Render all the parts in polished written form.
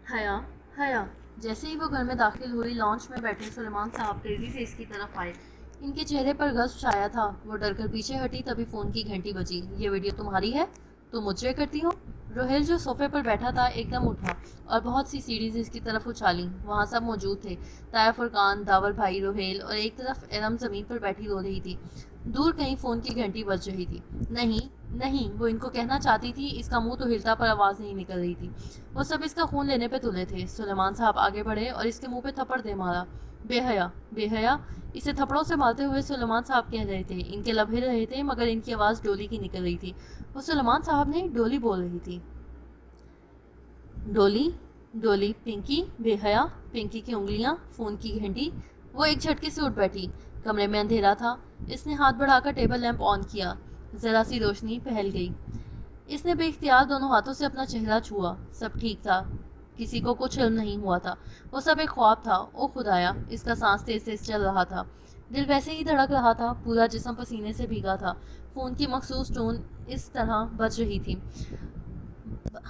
حیا حیا جیسے ہی وہ گھر میں داخل ہوئی لانچ میں بیٹھے سلیمان صاحب تیزی سے اس کی طرف آئے. ان کے چہرے پر غضب چھایا تھا. وہ ڈر کر پیچھے ہٹی تبھی فون کی گھنٹی بجی. یہ ویڈیو تمہاری ہے؟ تم مجرے کرتی ہو؟ روہیل جو صوفے پر بیٹھا تھا ایک دم اٹھا اور بہت سی سیڑھیز اس کی طرف اچھالیں. وہاں سب موجود تھے. طاہر فرقان، داور بھائی، روہیل اور ایک طرف ارم زمین پر بیٹھی رو رہی تھی. دور کہیں فون کی گھنٹی بج رہی تھی. نہیں نہیں، وہ ان کو کہنا چاہتی تھی. اس کا منہ تو ہلتا پر آواز نہیں نکل رہی تھی. وہ سب اس کا خون لینے پہ تلے تھے. سلیمان صاحب آگے بڑھے اور اس کے منہ پہ تھپڑ دے مارا. بے حیا بے حیا، اسے تھپڑوں سے مارتے ہوئے سلیمان صاحب کہہ رہے تھے. ان کے لب ہل رہے تھے مگر ان کی آواز ڈولی کی نکل رہی تھی. وہ سلیمان صاحب نے ڈولی بول رہی تھی. ڈولی ڈولی پنکی بے حیا. پنکی کی انگلیاں، فون کی گھنٹی. وہ ایک جھٹکے سے اٹھ بیٹھی. کمرے میں اندھیرا تھا. اس نے ہاتھ بڑھا کر ٹیبل لیمپ آن کیا. ذرا سی روشنی پھیل گئی. اس نے بے اختیار دونوں ہاتھوں سے اپنا چہرہ چھوا. سب ٹھیک تھا. کسی کو کچھ علم نہیں ہوا تھا. وہ سب ایک خواب تھا. او خدایا، اس کا سانس تیز تیز چل رہا تھا. دل ویسے ہی دھڑک رہا تھا. پورا جسم پسینے سے بھیگا تھا. فون کی مخصوص ٹون اس طرح بج رہی تھی.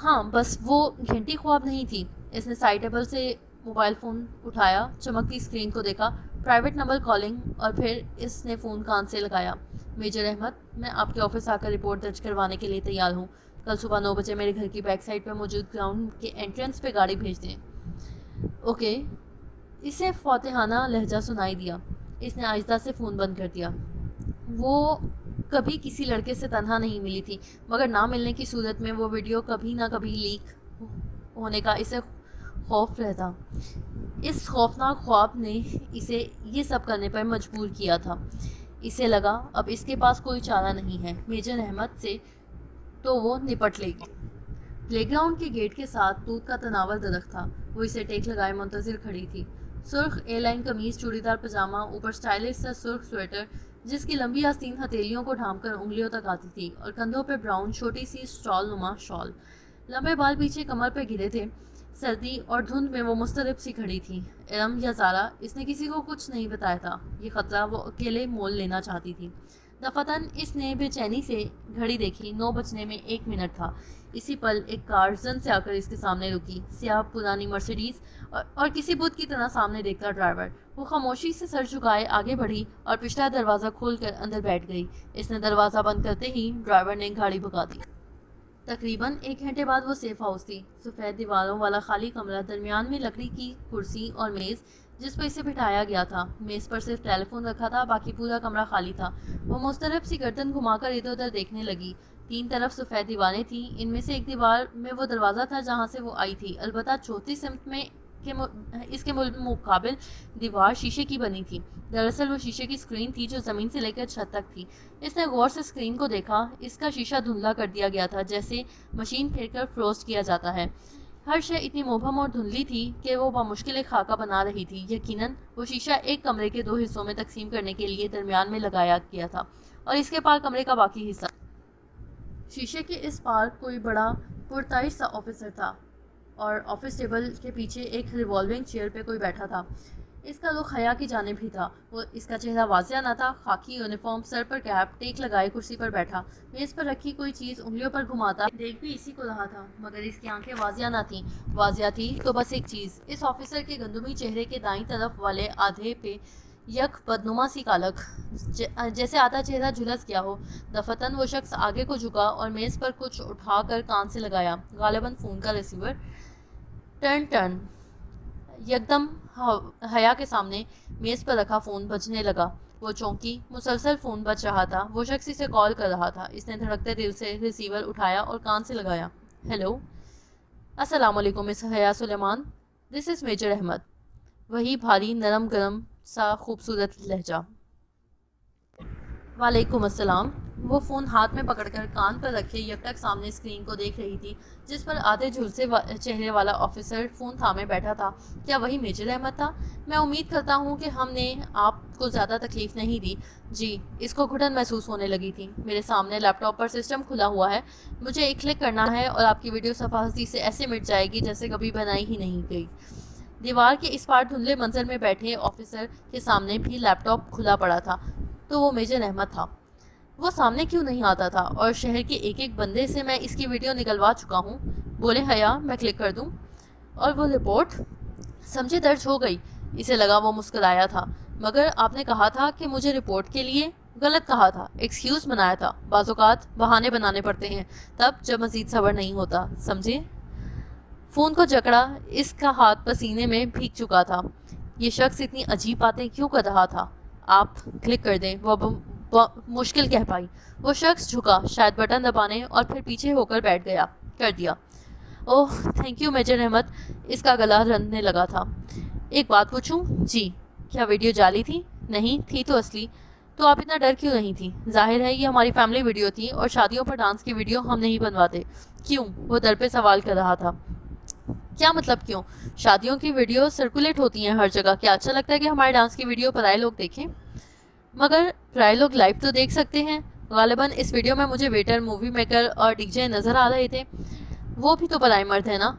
ہاں بس وہ گھنٹی خواب نہیں تھی. اس نے سائڈ ٹیبل سے موبائل فون اٹھایا، چمکتی اسکرین کو دیکھا. Private number calling. اور پھر اس نے فون کان سے لگایا. میجر احمد، میں آپ کے آفس آ کر رپورٹ درج کروانے کے لیے تیار ہوں. کل صبح 9 بجے میرے گھر کی بیک سائڈ پر موجود گراؤنڈ کے انٹرنس پہ گاڑی بھیج دیں. اوکے. اسے فاتحانہ لہجہ سنائی دیا. اس نے آہستہ سے فون بند کر دیا. وہ کبھی کسی لڑکے سے تنہا نہیں ملی تھی مگر نہ ملنے کی صورت میں وہ ویڈیو کبھی نہ کبھی لیک ہونے کا اسے خوف رہتا. اس خوفناک خواب نے اسے یہ سب کرنے پر مجبور کیا تھا. اسے لگا اب اس کے پاس کوئی چارہ نہیں ہے میجر احمد سے تو وہ نپٹ لے گی. پلے گراؤنڈ کے گیٹ کے ساتھ توت کا تناور درخت تھا. وہ اسے ٹیک لگائے منتظر کھڑی تھی. سرخ اے لائن قمیض، چوڑی دار پاجامہ، اوپر سٹائلش سا سرخ سویٹر جس کی لمبی آستین ہتھیلیوں کو ڈھانپ کر انگلیوں تک آتی تھی، اور کندھوں پہ براؤن چھوٹی سی اسٹال نما شال. لمبے بال پیچھے کمر پہ گرے تھے. سردی اور دھند میں وہ مضطرب سی کھڑی تھی. ارم یا زارا، اس نے کسی کو کچھ نہیں بتایا تھا. یہ خطرہ وہ اکیلے مول لینا چاہتی تھی. دفتن اس نے بے چینی سے گھڑی دیکھی. 9 بجنے میں 1 منٹ تھا. اسی پل ایک کار زن سے آ کر اس کے سامنے رکی. سیاہ پرانی مرسیڈیز اور کسی بت کی طرح سامنے دیکھتا ڈرائیور. وہ خاموشی سے سر جھکائے آگے بڑھی اور پچھلا دروازہ کھول کر اندر بیٹھ گئی. اس نے دروازہ بند کرتے ہی ڈرائیور نے گاڑی بھگا دی. تقریباً 1 گھنٹے بعد وہ سیف ہاؤس تھی. سفید دیواروں والا خالی کمرہ، درمیان میں لکڑی کی کرسی اور میز جس پر اسے بٹھایا گیا تھا. میز پر صرف ٹیلی فون رکھا تھا، باقی پورا کمرہ خالی تھا. وہ مضطرب سی گردن گھما کر ادھر ادھر دیکھنے لگی. 3 طرف سفید دیواریں تھیں. ان میں سے ایک دیوار میں وہ دروازہ تھا جہاں سے وہ آئی تھی، البتہ چوتھی سمت میں اس کے مقابل دیوار شیشے کی بنی تھی. دراصل وہ شیشے کی اسکرین تھی جو زمین سے لے کر چھت تک تھی. اس نے غور سے اسکرین کو دیکھا. اس کا شیشہ دھندلا کر دیا گیا تھا جیسے مشین پھیر کر فروسٹ کیا جاتا ہے. ہر شے اتنی مبہم اور دھندلی تھی کہ وہ بمشکل ایک خاکہ بنا رہی تھی. یقیناً وہ شیشہ ایک کمرے کے 2 حصوں میں تقسیم کرنے کے لیے درمیان میں لگایا گیا تھا اور اس کے پار کمرے کا باقی حصہ. شیشے کے اس پار کوئی بڑا پرتعش سا آفیسر تھا اور آفس ٹیبل کے پیچھے ایک ریوالونگ چیئر پہ کوئی بیٹھا تھا. اس کا رخ حیا کی جانب ہی تھا. وہ اس کا چہرہ واضح نہ تھا. خاکی یونیفارم، سر پر کیپ، ٹیک لگائے کرسی پر بیٹھا، میز پر رکھی کوئی چیز انگلیوں پر گھماتا دیکھ بھی اسی کو رہا تھا مگر اس کی آنکھیں واضح نہ تھیں. واضح تھی تو بس ایک چیز، اس آفیسر کے گندمی چہرے کے دائیں طرف والے آدھے پہ یک بدنما سی کالک، جیسے آدھا چہرہ جھلس گیا ہو. دفتن وہ شخص آگے کو جھکا اور میز پر کچھ اٹھا کر کان سے لگایا، غالباً فون کا ریسیور. Turn turn. یکدم حیا کے سامنے میز پر رکھا فون بجنے لگا. وہ چونکی. مسلسل فون بج رہا تھا. وہ شخص اسے کال کر رہا تھا. اس نے دھڑکتے دل سے ریسیور اٹھایا اور کان سے لگایا. ہیلو. السلام علیکم مس حیا سلیمان. دس از میجر احمد. وہی بھاری نرم گرم سا خوبصورت لہجہ. وعلیکم السلام. وہ فون ہاتھ میں پکڑ کر کان پر رکھے یکٹک سامنے اسکرین کو دیکھ رہی تھی جس پر آدھے جھلسے چہرے والا آفیسر فون تھامے بیٹھا تھا. کیا وہی میجر احمد تھا؟ میں امید کرتا ہوں کہ ہم نے آپ کو زیادہ تکلیف نہیں دی. جی. اس کو گھٹن محسوس ہونے لگی تھی. میرے سامنے لیپ ٹاپ پر سسٹم کھلا ہوا ہے. مجھے ایک کلک کرنا ہے اور آپ کی ویڈیو صفحہ ہستی سے ایسے مٹ جائے گی جیسے کبھی بنائی ہی نہیں گئی. دیوار کے اس پار دھندلے منظر میں بیٹھے آفیسر کے سامنے بھی لیپ ٹاپ کھلا پڑا تھا. تو وہ میجر احمد تھا. وہ سامنے کیوں نہیں آتا تھا؟ اور شہر کے ایک ایک بندے سے میں اس کی ویڈیو نکلوا چکا ہوں. بولے حیا، میں کلک کر دوں؟ اور وہ رپورٹ سمجھے درج ہو گئی. اسے لگا وہ مسکرایا تھا. مگر آپ نے کہا تھا کہ مجھے رپورٹ کے لیے. غلط کہا تھا, ایکسکیوز بنایا تھا. بعض اوقات بہانے بنانے پڑتے ہیں تب جب مزید صبر نہیں ہوتا, سمجھے. فون کو جکڑا. اس کا ہاتھ پسینے میں بھیگ چکا تھا. یہ شخص اتنی عجیب باتیں کیوں کر رہا تھا؟ آپ کلک کر دیں, وہ مشکل کہہ پائی. وہ شخص جھکا, شاید بٹن دبانے, اور پھر پیچھے ہو کر بیٹھ گیا. کر دیا. اوہ تھینک یو میجر احمد. اس کا گلا رننے لگا تھا. ایک بات پوچھوں؟ جی. کیا ویڈیو جعلی تھی؟ نہیں تھی تو اصلی. تو آپ اتنا ڈر کیوں نہیں تھی؟ ظاہر ہے یہ ہماری فیملی ویڈیو تھی اور شادیوں پر ڈانس کی ویڈیو ہم نہیں بنواتے. کیوں؟ وہ در پہ سوال کر رہا تھا. کیا مطلب کیوں؟ شادیوں کی ویڈیو سرکولیٹ ہوتی ہیں ہر جگہ. کیا اچھا لگتا ہے کہ ہمارے ڈانس کی ویڈیو پرائے لوگ دیکھیں؟ مگر پرائے لوگ لائیو تو دیکھ سکتے ہیں. غالباً اس ویڈیو میں مجھے ویٹر, مووی میکر اور ڈی جے نظر آ رہے تھے. وہ بھی تو پرائے مرد ہے نا.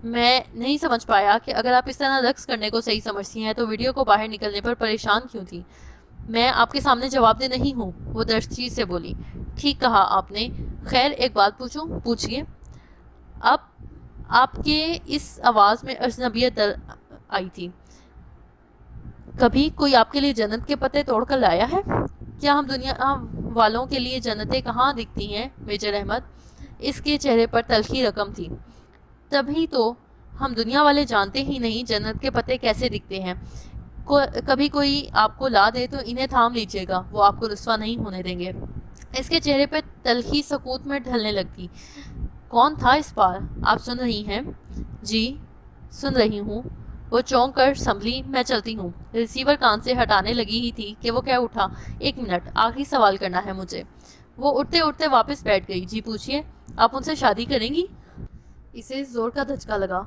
میں نہیں سمجھ پایا کہ اگر آپ اس طرح رقص کرنے کو صحیح سمجھتی ہیں تو ویڈیو کو باہر نکلنے پر پریشان کیوں تھی؟ میں آپ کے سامنے جواب دہ نہیں ہوں, وہ درچیز سے بولی. ٹھیک کہا آپ نے. خیر ایک بات پوچھوں؟ پوچھئے. اب آپ کے اس آواز میں اجنبیت در آئی تھی. کبھی کوئی آپ کے لیے جنت کے پتے توڑ کر لایا ہے؟ کیا ہم دنیا والوں کے لیے جنتیں کہاں دکھتی ہیں میجر احمد؟ اس کے چہرے پر تلخی رقم تھی. تبھی تو ہم دنیا والے جانتے ہی نہیں جنت کے پتے کیسے دکھتے ہیں. کبھی کوئی آپ کو لا دے تو انہیں تھام لیجیے گا, وہ آپ کو رسوا نہیں ہونے دیں گے. اس کے چہرے پہ تلخی سکوت میں ڈھلنے لگتی. کون تھا اس بار؟ آپ سن رہی ہیں؟ جی سن رہی ہوں. وہ چونک کر سنبھلی. میں چلتی ہوں. ریسیور کان سے ہٹانے لگی ہی تھی کہ وہ کہہ اٹھا, ایک منٹ, آخری سوال کرنا ہے مجھے. وہ اٹھتے اٹھتے واپس بیٹھ گئی. جی پوچھئے. آپ ان سے شادی کریں گی؟ اسے زور کا دھچکا لگا.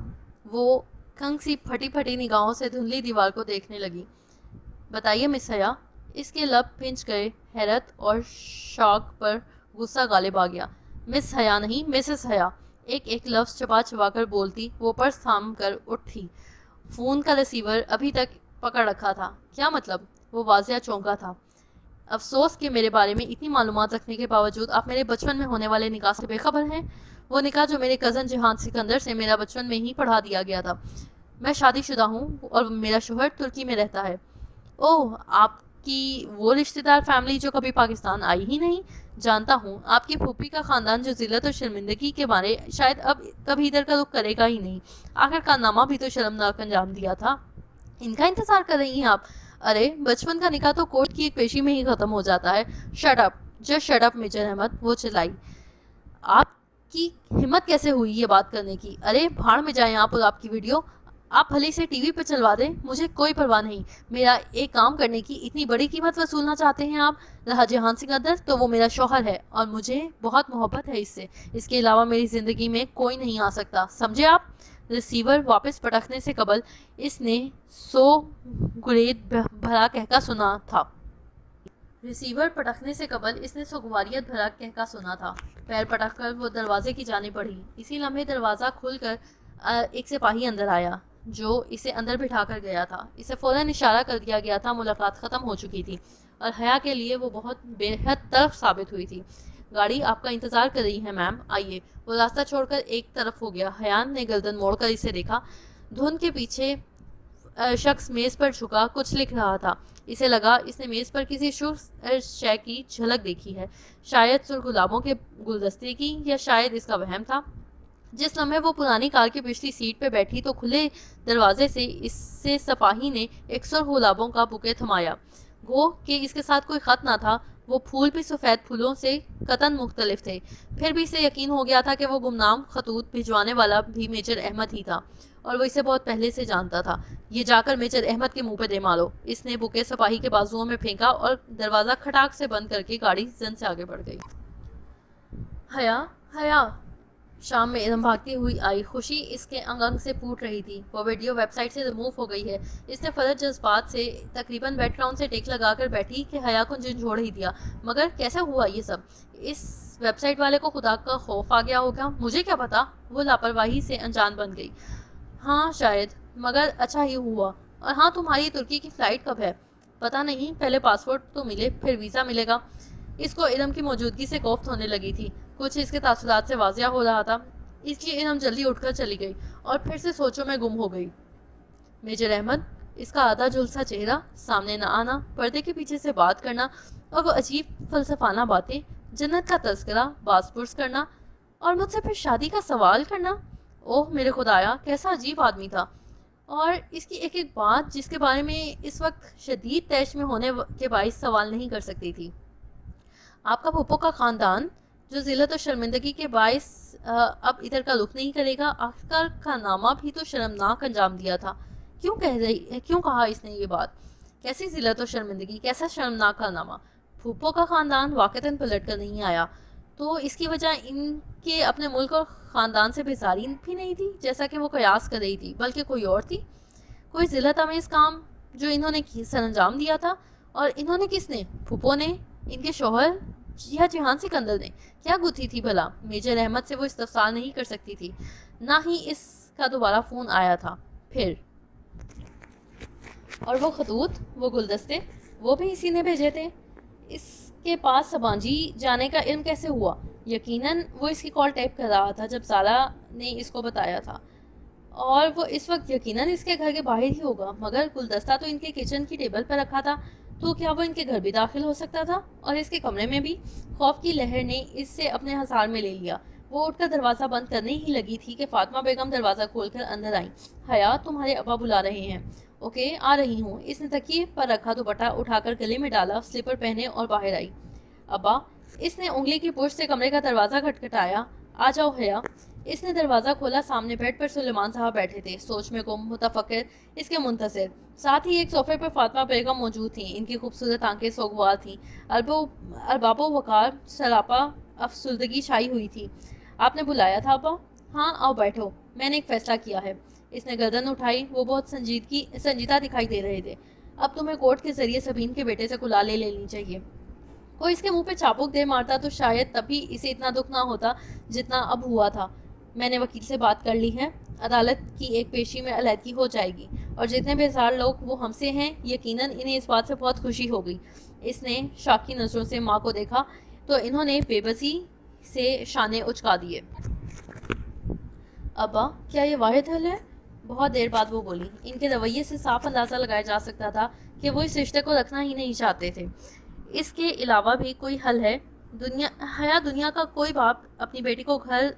وہ کنگ سی پھٹی پھٹی نگاہوں سے دھندلی دیوار کو دیکھنے لگی. بتائیے مس حیا. اس کے لب پھنچ گئے. حیرت اور شوق پر غصہ غالب آ گیا. مس حیا نہیں, مسز حیا. ایک ایک لفظ چبا چبا کر بولتی. وہ پرس تھام کر اٹھی. فون کا ریسیور ابھی تک پکڑ رکھا تھا. کیا مطلب؟ وہ واضح چونکا تھا. افسوس کہ میرے بارے میں اتنی معلومات رکھنے کے باوجود آپ میرے بچپن میں ہونے والے نکاح سے بے خبر ہیں. وہ نکاح جو میرے کزن جہان سکندر سے میرا بچپن میں ہی پڑھا دیا گیا تھا. میں شادی شدہ ہوں اور میرا شوہر ترکی میں رہتا ہے. اوہ, آپ کی وہ رشتہ دار فیملی جو کبھی پاکستان آئی ہی نہیں. جانتا ہوں. آپ کی پھوپھی کا خاندان جو ذلت اور شرمندگی کے بارے شاید اب کبھی ادھر کا رخ کرے گا ہی نہیں. آخر کارنامہ بھی تو شرمناک انجام دیا تھا. ان کا انتظار کر رہی ہیں آپ؟ ارے بچپن کا نکاح تو کورٹ کی ایک پیشی میں ہی ختم ہو جاتا ہے. Shut up, just shut up major Ahmed. وہ چلائی. آپ کی ہمت کیسے ہوئی یہ بات کرنے کی؟ ارے بھاڑ میں جائیں آپ اور آپ کی ویڈیو. آپ بھلے سے ٹی وی پہ چلوا دیں, مجھے کوئی پرواہ نہیں. میرا ایک کام کرنے کی اتنی بڑی قیمت وصولنا چاہتے ہیں آپ؟ رہا جہان سکندر تو وہ میرا شوہر ہے اور مجھے بہت محبت ہے اس سے. اس کے علاوہ میری زندگی میں کوئی نہیں آ سکتا, سمجھے آپ؟ ریسیور واپس پٹکنے سے قبل اس نے بھرا کہکا سنا تھا. سوگواریت بھرا کہکا سنا تھا. پیر پٹک کر وہ دروازے کی جانب بڑھی. اسی لمحے دروازہ کھل کر ایک سپاہی اندر آیا جو اسے اندر بٹھا کر گیا تھا. اسے فوراً اشارہ کر دیا گیا تھا. ملاقات ختم ہو چکی تھی اور حیا کے لیے وہ بہت بے حد تلخ ثابت ہوئی تھی. گاڑی آپ کا انتظار کر رہی ہے میم, آئیے. وہ راستہ چھوڑ کر ایک طرف ہو گیا. حیا نے گردن موڑ کر اسے دیکھا. دھند کے پیچھے شخص میز پر جھکا کچھ لکھ رہا تھا. اسے لگا اس نے میز پر کسی شے کی جھلک دیکھی ہے, شاید سرخ گلابوں کے گلدستے کی, یا شاید اس کا وہم تھا. جس لمحے وہ پرانی کار کی پچھلی سیٹ پہ بیٹھی تو کھلے دروازے سے اس سے سپاہی نے ایک سرخ گلابوں کا بوکے تھمایا. گو کہ اس کے ساتھ کوئی خط نہ تھا. وہ پھول بھی سفید پھولوں سے قطعاً مختلف تھے. پھر بھی اسے یقین ہو گیا تھا کہ وہ گمنام خطوط بھجوانے والا بھی میجر احمد ہی تھا اور وہ اسے بہت پہلے سے جانتا تھا. یہ جا کر میجر احمد کے منہ پہ دے مارو. اس نے بوکے سپاہی کے بازوؤں میں پھینکا اور دروازہ کھٹاک سے بند کر کے گاڑی زن سے آگے بڑھ گئی. حیا شام میں ادم بھاگتی ہوئی آئی. خوشی اس کے انگ انگ سے پھوٹ رہی تھی. وہ ویڈیو ویب سائٹ سے ریموو ہو گئی ہے. اس نے فرض جذبات سے تقریباً بیک گراؤنڈ سے ٹیک لگا کر بیٹھی کہ حیا کو جھنجھوڑ ہی دیا. مگر کیسے ہوا یہ سب؟ اس ویب سائٹ والے کو خدا کا خوف آ گیا ہوگا. مجھے کیا پتا. وہ لاپرواہی سے انجان بن گئی. ہاں شاید, مگر اچھا ہی ہوا. اور ہاں, تمہاری ترکی کی فلائٹ کب ہے؟ پتہ نہیں. پہلے پاسپورٹ تو ملے, پھر ویزا ملے گا. اس کو ادم کی موجودگی سے کوفت ہونے لگی تھی. کچھ اس کے تاثرات سے واضح ہو رہا تھا. اس لیے انعم جلدی اٹھ کر چلی گئی اور پھر سے سوچوں میں گم ہو گئی۔ میجر احمد، اس کا آدھا جھلسا چہرہ، سامنے نہ آنا، پردے کے پیچھے سے بات کرنا اور وہ عجیب فلسفانہ باتیں، جنت کا تذکرہ، باز پرس کرنا اور مجھ سے پھر شادی کا سوال کرنا۔ اوہ میرے خدایا، کیسا عجیب آدمی تھا! اور اس کی ایک ایک بات جس کے بارے میں اس وقت شدید طیش میں ہونے کے باعث سوال نہیں کر سکتی تھی۔ آپ کا پھپھو کا خاندان جو ذلت و شرمندگی کے باعث اب ادھر کا رخ نہیں کرے گا، آخر کا نامہ بھی تو شرمناک انجام دیا تھا۔ کیوں کہا اس نے یہ بات؟ کیسی ذلت و شرمندگی، کیسا شرمناک کارنامہ؟ پھپھو کا خاندان واقعتاً پلٹ کر نہیں آیا تو اس کی وجہ ان کے اپنے ملک اور خاندان سے بیزاری بھی نہیں تھی جیسا کہ وہ قیاس کر رہی تھی، بلکہ کوئی اور تھی، کوئی ذلت امیز کام جو انہوں نے سر انجام دیا تھا۔ اور انہوں نے کس نے؟ پھپھو نے، ان کے شوہر یا جہان سکندر نے؟ کیا گتھی تھی بھلا؟ میجر احمد سے وہ استفسار نہیں کر سکتی تھی، نہ ہی اس کا دوبارہ فون آیا تھا۔ پھر اور وہ خطوط، وہ گلدستے، وہ بھی اسی نے بھیجے تھے۔ اس کے پاس سبانجی جانے کا علم کیسے ہوا؟ یقیناً وہ اس کی کال ٹیپ کر رہا تھا جب زالہ نے اس کو بتایا تھا، اور وہ اس وقت یقیناً اس کے گھر کے باہر ہی ہوگا، مگر گلدستہ تو ان کے کچن کی ٹیبل پر رکھا تھا، تو کیا وہ ان کے گھر بھی داخل ہو سکتا تھا؟ اور اس کے کمرے میں بھی؟ خوف کی لہر نے اس سے اپنے حصار میں لے لیا۔ وہ اٹھ کر دروازہ بند کرنے ہی لگی تھی کہ فاطمہ بیگم دروازہ کھول کر اندر آئیں۔ حیا، تمہارے ابا بلا رہے ہیں۔ اوکے، آ رہی ہوں۔ اس نے تکیے پر رکھا دوپٹہ اٹھا کر گلے میں ڈالا، سلیپر پہنے اور باہر آئی۔ ابا، اس نے انگلی کی پشت سے کمرے کا دروازہ کھٹکھٹایا۔ آ جاؤ حیا۔ اس نے دروازہ کھولا۔ سامنے بیڈ پر سلیمان صاحب بیٹھے تھے، سوچ میں گم، متفکر، اس کے منتظر۔ ساتھ ہی ایک صوفے پر فاطمہ بیگم موجود تھیں، ان کی خوبصورت آنکھیں سوگوار تھیں، ارباب و وقار سراپا افسردگی چھائی ہوئی تھی۔ آپ نے بلایا تھا ابا؟ ہاں، آؤ بیٹھو، میں نے ایک فیصلہ کیا ہے۔ اس نے گردن اٹھائی، وہ بہت سنجیدہ دکھائی دے رہے تھے۔ اب تمہیں کورٹ کے ذریعے سبین کے بیٹے سے کلا لے لینی چاہیے۔ کوئی اس کے منہ پہ چاپک دے مارتا تو شاید تبھی اسے اتنا دکھ نہ ہوتا جتنا اب ہوا تھا۔ میں نے وکیل سے بات کر لی ہے، عدالت کی ایک پیشی میں علیحدگی ہو جائے گی، اور جتنے بیزار لوگ وہ ہم سے ہیں، یقیناً انہیں اس بات سے بہت خوشی ہوگی۔ اس نے شاکی نظروں سے ماں کو دیکھا تو انہوں نے بے بسی سے شانے اچکا دیے۔ ابا، کیا یہ واحد حل ہے؟ بہت دیر بعد وہ بولی۔ ان کے رویے سے صاف اندازہ لگایا جا سکتا تھا کہ وہ اس رشتے کو رکھنا ہی نہیں چاہتے تھے۔ اس کے علاوہ بھی کوئی حل ہے؟ دنیا کا کوئی باپ اپنی بیٹی کو گھر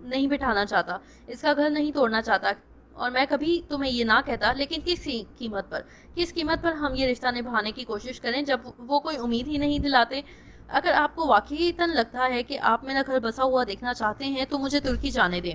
نہیں بٹھانا چاہتا، اس کا گھر نہیں توڑنا چاہتا، اور میں کبھی تمہیں یہ نہ کہتا، لیکن کس قیمت پر ہم یہ رشتہ نبھانے کی کوشش کریں جب وہ کوئی امید ہی نہیں دلاتے؟ اگر آپ کو واقعی تن لگتا ہے کہ آپ میرا گھر بسا ہوا دیکھنا چاہتے ہیں تو مجھے ترکی جانے دیں۔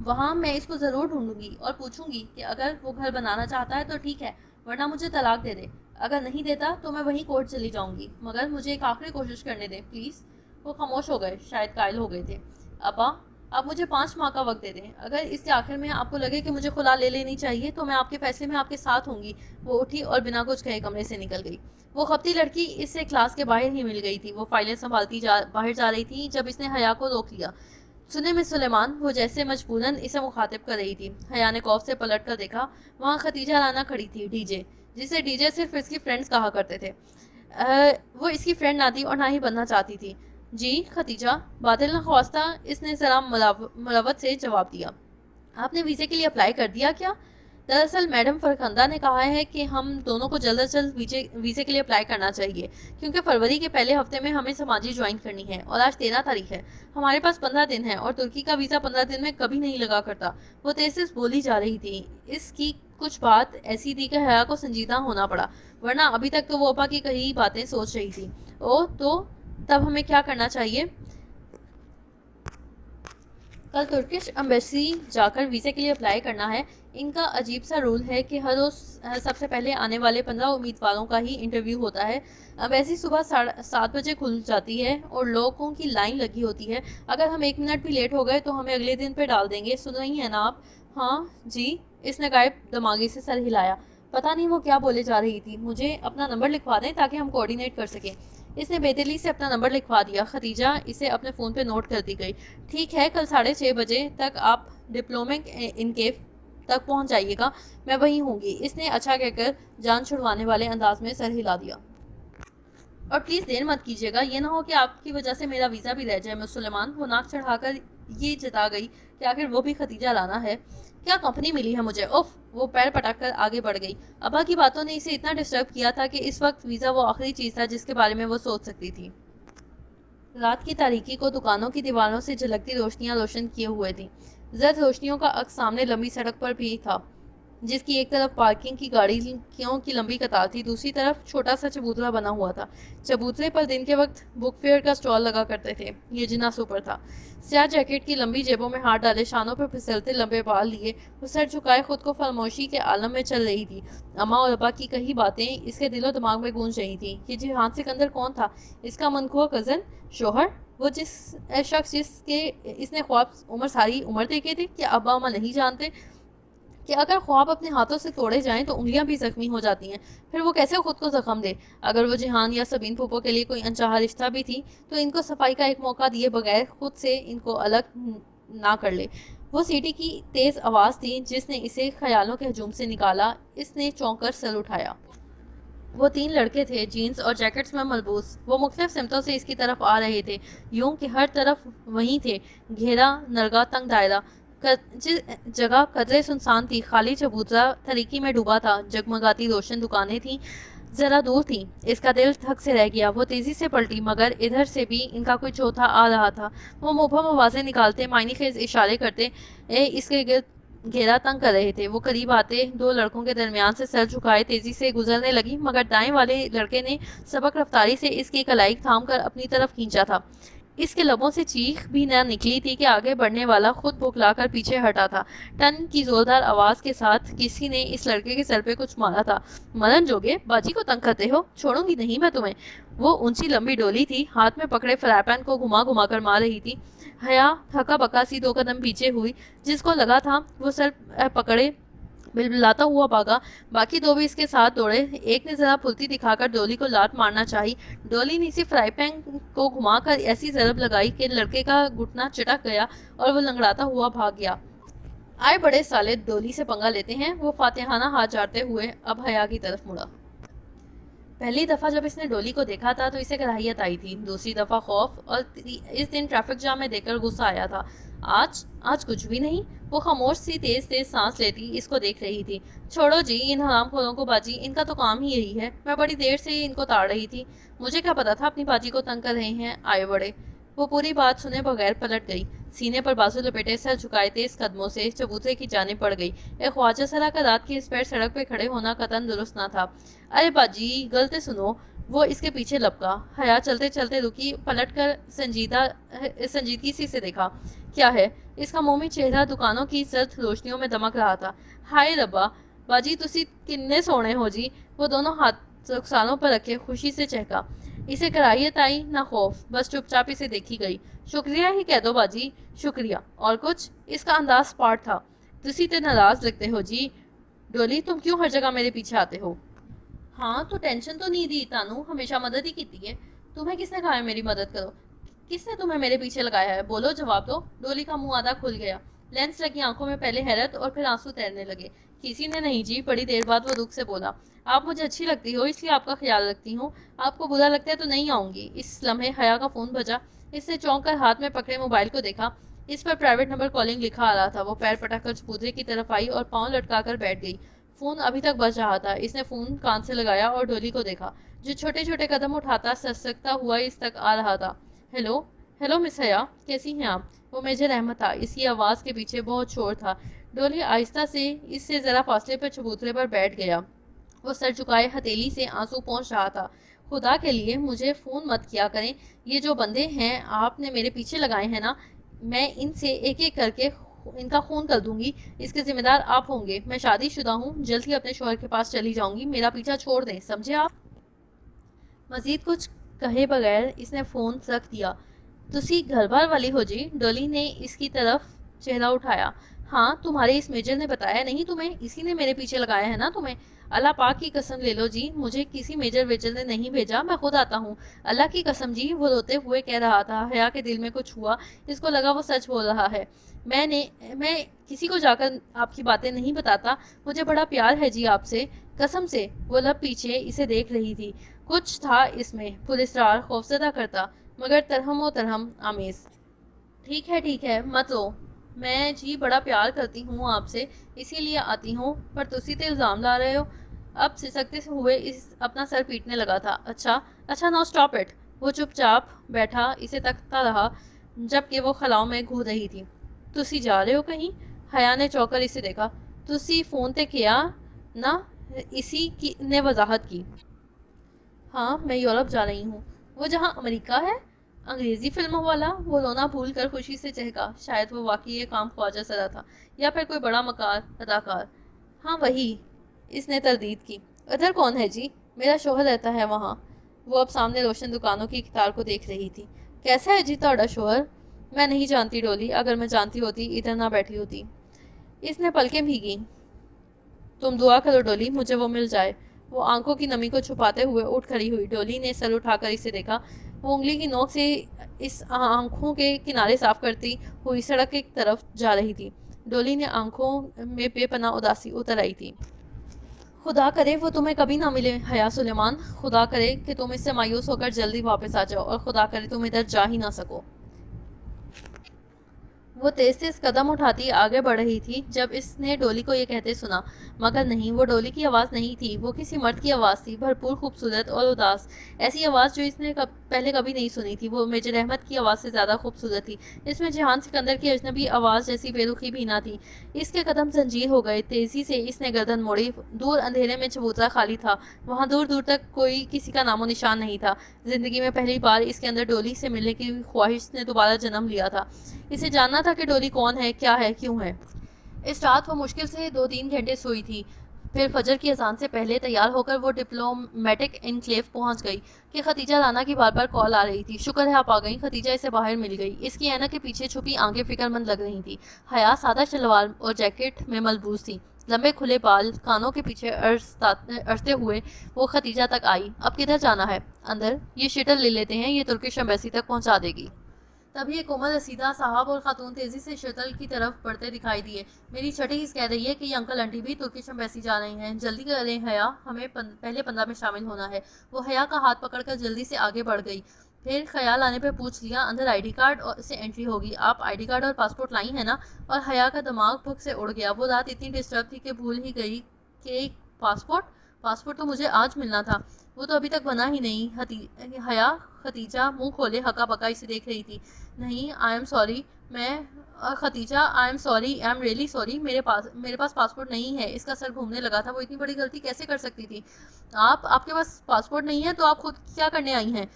وہاں میں اس کو ضرور ڈھونڈوں گی اور پوچھوں گی کہ اگر وہ گھر بنانا چاہتا ہے تو ٹھیک ہے، ورنہ مجھے طلاق دے دے۔ اگر نہیں دیتا تو میں وہیں کورٹ چلی جاؤں گی، مگر مجھے ایک آخری کوشش کرنے دیں پلیز۔ وہ خاموش ہو گئے، شاید قائل ہو گئے تھے۔ ابا، آپ مجھے 5 ماہ کا وقت دے دیں، اگر اس کے آخر میں آپ کو لگے کہ مجھے خلا لے لینی چاہیے تو میں آپ کے فیصلے میں آپ کے ساتھ ہوں گی۔ وہ اٹھی اور بنا کچھ کہے کمرے سے نکل گئی۔ وہ خپتی لڑکی اس سے کلاس کے باہر ہی مل گئی تھی۔ وہ فائلیں سنبھالتی باہر جا رہی تھی جب اس نے حیا کو روک لیا۔ سنے مس سلیمان، وہ جیسے مجبوراً اسے مخاطب کر رہی تھی۔ حیا نے خوف سے پلٹ کر دیکھا، وہاں ختیجہ رانا کھڑی تھی، ڈی جے، جسے ڈی جے صرف اس کی فرینڈز کہا کرتے تھے۔ وہ اس کی فرینڈ نہ تھی اور نہ ہی بننا چاہتی تھی۔ جی خدیجہ، بادل نخواستہ، اس نے ذرا ملاوت سے جواب دیا۔ آپ نے ویزے کے لیے اپلائی کر دیا کیا؟ دراصل میڈم فرخندہ نے کہا ہے کہ ہم دونوں کو جلد از جلد ویزے کے لیے اپلائی کرنا چاہیے، کیونکہ فروری کے پہلے ہفتے میں ہمیں سماجی جوائن کرنی ہے، اور آج 13 تاریخ ہے۔ ہمارے پاس 15 دن ہے، اور ترکی کا ویزا 15 دن میں کبھی نہیں لگا کرتا۔ وہ تیز تیز بولی جا رہی تھی۔ اس کی کچھ بات ایسی تھی کہ حیا کو سنجیدہ ہونا پڑا، ورنہ ابھی تک تو وہ ابا کی کئی باتیں سوچ رہی تھی۔ تو تب ہمیں کیا کرنا چاہیے؟ کل ترکش ایمبیسی جا کر ویزے کے لیے اپلائی کرنا ہے۔ ان کا عجیب سا رول ہے کہ ہر روز سب سے پہلے آنے والے 15 امیدواروں کا ہی انٹرویو ہوتا ہے۔ ایمبیسی صبح 7 بجے کھل جاتی ہے اور لوگوں کی لائن لگی ہوتی ہے۔ اگر ہم 1 منٹ بھی لیٹ ہو گئے تو ہمیں اگلے دن پہ ڈال دیں گے۔ سن رہی ہیں نا آپ؟ ہاں جی، اس نے غائب دماغی سے سر ہلایا۔ پتہ نہیں وہ کیا بولے جا رہی تھی۔ مجھے اپنا نمبر لکھوا دیں تاکہ ہم کوآرڈینیٹ کر سکیں۔ اس نے بے دلی سے اپنا نمبر لکھوا دیا۔ خدیجہ اسے اپنے فون پہ نوٹ کر دی گئی۔ ٹھیک ہے، کل 6:30 بجے تک آپ ڈپلومک انکیف تک پہنچ جائیے گا، میں وہیں ہوں گی۔ اس نے اچھا کہہ کر جان چھڑوانے والے انداز میں سر ہلا دیا اور پلیز دیر مت کیجیے گا، یہ نہ ہو کہ آپ کی وجہ سے میرا ویزا بھی رہ جائے مس سلیمان۔ وہ ناک چڑھا کر یہ جتا گئی کہ آخر وہ بھی ختیجہ لانا ہے۔ کیا کمپنی ملی ہے مجھے، اف! وہ پیر پٹک کر آگے بڑھ گئی۔ ابا کی باتوں نے اسے اتنا ڈسٹرب کیا تھا کہ اس وقت ویزا وہ آخری چیز تھا جس کے بارے میں وہ سوچ سکتی تھی۔ رات کی تاریکی کو دکانوں کی دیواروں سے جھلکتی روشنیاں روشن کیے ہوئے تھیں۔ زرد روشنیوں کا عکس سامنے لمبی سڑک پر بھی تھا، جس کی ایک طرف پارکنگ کی گاڑیوں کی لمبی قطار تھی، دوسری طرف چھوٹا سا چبوترا بنا ہوا تھا۔ چبوترے پر دن کے وقت بک فیئر کا سٹال لگا کرتے تھے۔ یہ جنا سپر تھا۔ سیاہ جیکٹ کی لمبی جیبوں میں ہاتھ ڈالے، شانوں پر پھسلتے لمبے بال لیے، وہ سر جھکائے خود کو فراموشی کے عالم میں چل رہی تھی۔ اماں اور ابا کی کئی باتیں اس کے دل و دماغ میں گونج رہی تھیں۔ یہ جہان سکندر کون تھا؟ اس کا منقوہ کزن؟ شوہر؟ وہ شخص جس کے اس نے خواب ساری عمر دیکھے تھے؟ کہ ابا اماں نہیں جانتے کہ اگر خواب اپنے ہاتھوں سے توڑے جائیں تو انگلیاں بھی زخمی ہو جاتی ہیں؟ پھر وہ کیسے خود کو زخم دے؟ اگر وہ جہان یا سبین پھوپھو کے لیے کوئی انچاہا رشتہ بھی تھی تو ان کو صفائی کا ایک موقع دیے بغیر خود سے ان کو الگ نہ کر لے۔ وہ سیٹی کی تیز آواز تھی جس نے اسے خیالوں کے ہجوم سے نکالا۔ اس نے چونک کر سر اٹھایا۔ وہ 3 لڑکے تھے، جینز اور جیکٹس میں ملبوس۔ وہ مختلف سمتوں سے اس کی طرف آ رہے تھے، یوں کہ ہر طرف وہیں تھے، گھیرا نرگا تنگ دائرہ۔ جگہ قدرے سنسان تھی، خالی چبوترا تاریکی میں ڈوبا تھا، جگمگاتی روشن دکانیں تھیں ذرا دور تھیں۔ اس کا دل تھک سے رہ گیا۔ وہ تیزی سے پلٹی، مگر ادھر سے بھی ان کا کوئی چوتھا آ رہا تھا۔ وہ مبہم آوازیں نکالتے، معنی خیز اشارے کرتے اس کے گرد گھیرا تنگ کر رہے تھے۔ وہ قریب آتے 2 لڑکوں کے درمیان سے سر جھکائے تیزی سے گزرنے لگی، مگر دائیں والے لڑکے نے سبک رفتاری سے اس کی کلائی تھام کر اپنی طرف کھینچا تھا۔ اس کے لبوں سے چیخ بھی نہ نکلی تھی کہ آگے بڑھنے والا خود بھکلا کر پیچھے ہٹا تھا۔ ٹن کی زوردار آواز کے ساتھ کسی نے اس لڑکے کے سر پہ کچھ مارا تھا۔ مرن جوگے، باجی کو تنگ کرتے ہو، چھوڑوں گی نہیں میں تمہیں۔ وہ اونچی لمبی ڈولی تھی، ہاتھ میں پکڑے فرائی پین کو گھما گھما کر مار رہی تھی۔ حیا تھکا بکا سی 2 قدم پیچھے ہوئی، جس کو لگا تھا وہ سر پکڑے بلبلاتا ہوا بھاگا۔ باقی 2 بھی اس کے ساتھ دوڑے۔ ایک نے ذرا پھلتی دکھا کر ڈولی کو لات مارنا چاہی۔ ڈولی نے اسی فرائی پین کو گھما کر ایسی ضرب لگائی کہ لڑکے کا گھٹنا چٹک گیا اور وہ لنگڑاتا ہوا بھاگ گیا۔ آئے بڑے سالے ڈولی سے پنگا لیتے ہیں۔ وہ فاتحانہ ہاتھ جاڑتے ہوئے اب حیا کی طرف مڑا۔ پہلی دفعہ جب اس نے ڈولی کو دیکھا تھا تو اسے کراہیت آئی تھی، دوسری دفعہ خوف، اور اس دن ٹریفک جام میں دیکھ کر غصہ آیا تھا۔ آج کچھ بھی نہیں۔ وہ خاموش سی تیز تیز سانس لیتی اس کو دیکھ رہی تھی۔ چھوڑو جی ان حرام خوروں کو باجی، ان کا تو کام ہی یہی ہے۔ میں بڑی دیر سے ان کو تاڑ رہی تھی، مجھے کیا پتا تھا اپنی باجی کو تنگ کر رہے ہیں۔ آئے بڑے۔ وہ پوری بات سنے بغیر پلٹ گئی، سینے پر بازو لپیٹے سر جھکائے تیز قدموں سے چبوترے کی جانب پڑ گئی۔ ایک خواجہ سرا کا رات کی اس پیر سڑک پہ کھڑے ہونا قطعاً درست نہ تھا۔ ارے باجی غلط سنو۔ وہ اس کے پیچھے لپکا۔ حیا چلتے چلتے رکی، پلٹ کر سنجیدگی سے دیکھا۔ کیا ہے؟ اس کا مومی چہرہ دکانوں کی زرد روشنیوں میں دمک رہا تھا۔ ہائے ربا، باجی تسی کنے سونے ہو جی۔ وہ دونوں ہاتھ رخساروں پر رکھے خوشی سے چہکا۔ اسے کراہیت آئی نہ خوف، بس چپ چاپ اسے دیکھی گئی۔ شکریہ ہی کہہ دو باجی، شکریہ۔ اور کچھ؟ اس کا انداز سپاٹ تھا۔ تسی تے ناراض لگتے ہو جی۔ ڈولی تم کیوں ہر جگہ میرے پیچھے آتے ہو؟ ہاں تو ٹینشن تو نہیں دی تانو، ہمیشہ مدد ہی کیتی ہے۔ تمہیں کس نے کہا ہے میری مدد کرو؟ کس نے تمہیں میرے پیچھے لگایا ہے؟ بولو، جواب دو۔ ڈولی کا منہ آدھا کھل گیا، لینس لگی آنکھوں میں پہلے حیرت اور پھر آنسو تیرنے لگے۔ کسی نے نہیں جی۔ بڑی دیر بعد وہ دکھ سے بولا، آپ مجھے اچھی لگتی ہو اس لیے آپ کا خیال رکھتی ہوں، آپ کو برا لگتا ہے تو نہیں آؤں گی۔ اس لمحے حیا کا فون بجا۔ اس نے چونک کر ہاتھ میں پکڑے موبائل کو دیکھا، اس پر پرائیویٹ نمبر کالنگ لکھا آ رہا تھا۔ وہ پیر پٹک کر چبوترے کی طرف آئی اور پاؤں لٹکا کر بیٹھ گئی۔ فون ابھی تک بج رہا تھا۔ اس نے فون کان سے لگایا اور ڈولی کو دیکھا جو چھوٹے چھوٹے قدم اٹھاتا سسکتا ہوا اس تک آ رہا تھا۔ ہیلو مس حیا، کیسی ہیں آپ؟ وہ میجر احمد تھا۔ اس کی آواز کے پیچھے بہت شور تھا۔ ڈولی آہستہ سے اس سے ذرا فاصلے پر چبوترے پر بیٹھ گیا۔ وہ سر جھکائے ہتھیلی سے آنسو پہنچ رہا تھا۔ خدا کے لیے مجھے فون مت کیا کریں، یہ جو بندے ہیں آپ نے میرے پیچھے لگائے ہیں نا، میں ان سے ایک ایک کر کے ان کا خون کر دوں گی۔ اس کے ذمہ دار آپ ہوں گے۔ میں شادی شدہ ہوں، جلد ہی اپنے شوہر کے پاس چلی جاؤں گی، میرا پیچھا چھوڑ دیں، سمجھے آپ؟ مزید کچھ کہے بغیر اس نے فون رکھ دیا۔ تسی گھر بار والی ہو جی؟ ڈولی نے اس کی طرف چہرہ اٹھایا۔ ہاں، تمہارے اس میجر نے بتایا نہیں تمہیں؟ اسی نے میرے پیچھے لگایا ہے نا تمہیں؟ اللہ پاک کی قسم لے لو جی، مجھے کسی میجر ویجر نے نہیں بھیجا، میں خود آتا ہوں۔ اللہ کی قسم جی، وہ روتے ہوئے کہہ رہا تھا۔ حیا کے دل میں کچھ ہوا، اس کو لگا وہ سچ بول رہا ہے۔ میں کسی کو جا کر آپ کی باتیں نہیں بتاتا، مجھے بڑا پیار ہے جی آپ سے، قسم سے۔ وہ لب پیچھے اسے دیکھ رہی تھی۔ کچھ تھا اس میں پراسرار، خوفزدہ کرتا، مگر ترہم و ترہم آمیز۔ ٹھیک ہے مت رو، میں جی بڑا پیار کرتی ہوں آپ سے، اسی لیے آتی ہوں، پر تسی تو الزام لا رہے ہو۔ اب سسکتے ہوئے اپنا سر پیٹنے لگا تھا۔ اچھا نو اسٹاپ اٹ۔ وہ چپ چاپ بیٹھا اسے تکتا رہا جبکہ وہ خلاؤں میں گھور رہی تھی۔ تسی جا رہے ہو کہیں؟ حیا نے چوک کر اسے دیکھا۔ تسی فون تے کیا نا؟ اسی نے وضاحت کی۔ ہاں میں یورپ جا رہی ہوں۔ وہ جہاں امریکہ ہے؟ انگریزی فلموں والا؟ وہ رونا بھول کر خوشی سے چہکا۔ شاید وہ واقعی یہ کام خواجہ سرا تھا یا پھر کوئی بڑا مکار اداکار۔ ہاں وہی، اس نے تردید کی۔ ادھر کون ہے جی؟ میرا شوہر رہتا ہے وہاں۔ وہ اب سامنے روشن دکانوں کی قطار کو دیکھ رہی تھی۔ کیسا ہے جی تہاڈا شوہر؟ میں نہیں جانتی ڈولی، اگر میں جانتی ہوتی ادھر نہ بیٹھی ہوتی۔ اس نے پلکیں بھیگی۔ تم دعا کرو ڈولی مجھے وہ مل جائے۔ وہ آنکھوں کی نمی کو چھپاتے ہوئے اٹھ کھڑی ہوئی۔ ڈولی نے سر اٹھا کر اسے دیکھا۔ وہ انگلی کی نوک سے اس آنکھوں کے کنارے صاف کرتی ہوئی سڑک کی طرف جا رہی تھی۔ ڈولی نے آنکھوں میں بے پناہ اداسی اتر آئی تھی۔ خدا کرے وہ تمہیں کبھی نہ ملے حیا سلیمان، خدا کرے کہ تم اس سے مایوس ہو کر جلدی واپس آ جاؤ، اور خدا کرے تم ادھر جا ہی نہ سکو۔ وہ تیز تیز قدم اٹھاتی آگے بڑھ رہی تھی جب اس نے ڈولی کو یہ کہتے سنا، مگر نہیں، وہ ڈولی کی آواز نہیں تھی، وہ کسی مرد کی آواز تھی، بھرپور، خوبصورت اور اداس، ایسی آواز جو اس نے پہلے کبھی نہیں سنی تھی۔ وہ میجر احمد کی آواز سے زیادہ خوبصورت تھی، اس میں جہان سکندر کی اجنبی آواز جیسی بے رخی بھی نہ تھی۔ اس کے قدم زنجیر ہو گئے، تیزی سے اس نے گردن موڑی۔ دور اندھیرے میں چبوترا خالی تھا، وہاں دور دور تک کوئی کسی کا نام و نشان نہیں تھا۔ زندگی میں پہلی بار اس کے اندر ڈولی سے ملنے کی خواہش نے دوبارہ جنم لیا تھا۔ اسے جاننا تھا کہ ڈولی کون ہے، کیا ہے، کیوں ہے۔ اس رات وہ مشکل سے 2-3 گھنٹے سوئی تھی، پھر فجر کی اذان سے پہلے تیار ہو کر وہ ڈپلومیٹک انکلیو پہنچ گئی کہ ختیجہ رانا کی بار بار کال آ رہی تھی۔ شکر ہے آپ آ گئیں۔ ختیجہ اسے باہر مل گئی، اس کی اینک کے پیچھے چھپی آنکھیں فکر مند لگ رہی تھی۔ حیا سادہ شلوار اور جیکٹ میں ملبوس تھی، لمبے کھلے بال کانوں کے پیچھے ارستے ہوئے وہ ختیجہ تک آئی۔ اب کدھر جانا ہے؟ اندر، یہ شٹل لے لیتے ہیں، یہ ترکش ایمبیسی تک پہنچا دے گی۔ تبھی ایک عمر رسیدہ صاحب اور خاتون تیزی سے شٹل کی طرف بڑھتے دکھائی دیے۔ میری چھٹی اس کہہ رہی ہے کہ یہ انکل انٹی بھی ترکش ایمبیسی جا رہے ہیں، جلدی کریں حیا، ہمیں پہلے 15 میں شامل ہونا ہے۔ وہ حیا کا ہاتھ پکڑ کر جلدی سے آگے بڑھ گئی، پھر خیال آنے پہ پوچھ لیا، اندر آئی ڈی کارڈ سے انٹری ہوگی؟ آپ آئی ڈی کارڈ اور پاسپورٹ لائی ہیں نا؟ اور حیا کا دماغ بھگ سے اڑ گیا۔ وہ رات اتنی ڈسٹرب تھی کہ بھول ہی گئی کہ پاسپورٹ تو مجھے آج ملنا تھا، وہ تو ابھی تک بنا ہی نہیں۔ حیا ختیجہ منہ کھولے ہکا بکا اسے دیکھ رہی تھی۔ نہیں، آئی am sorry, Khatija I am sorry, I am really sorry, میرے پاس پاسپورٹ نہیں ہے۔ اس کا سر گھومنے لگا تھا، وہ اتنی بڑی غلطی کیسے کر سکتی تھی؟ آپ کے پاس پاسپورٹ نہیں ہے تو آپ خود کیا کرنے آئی ہیں؟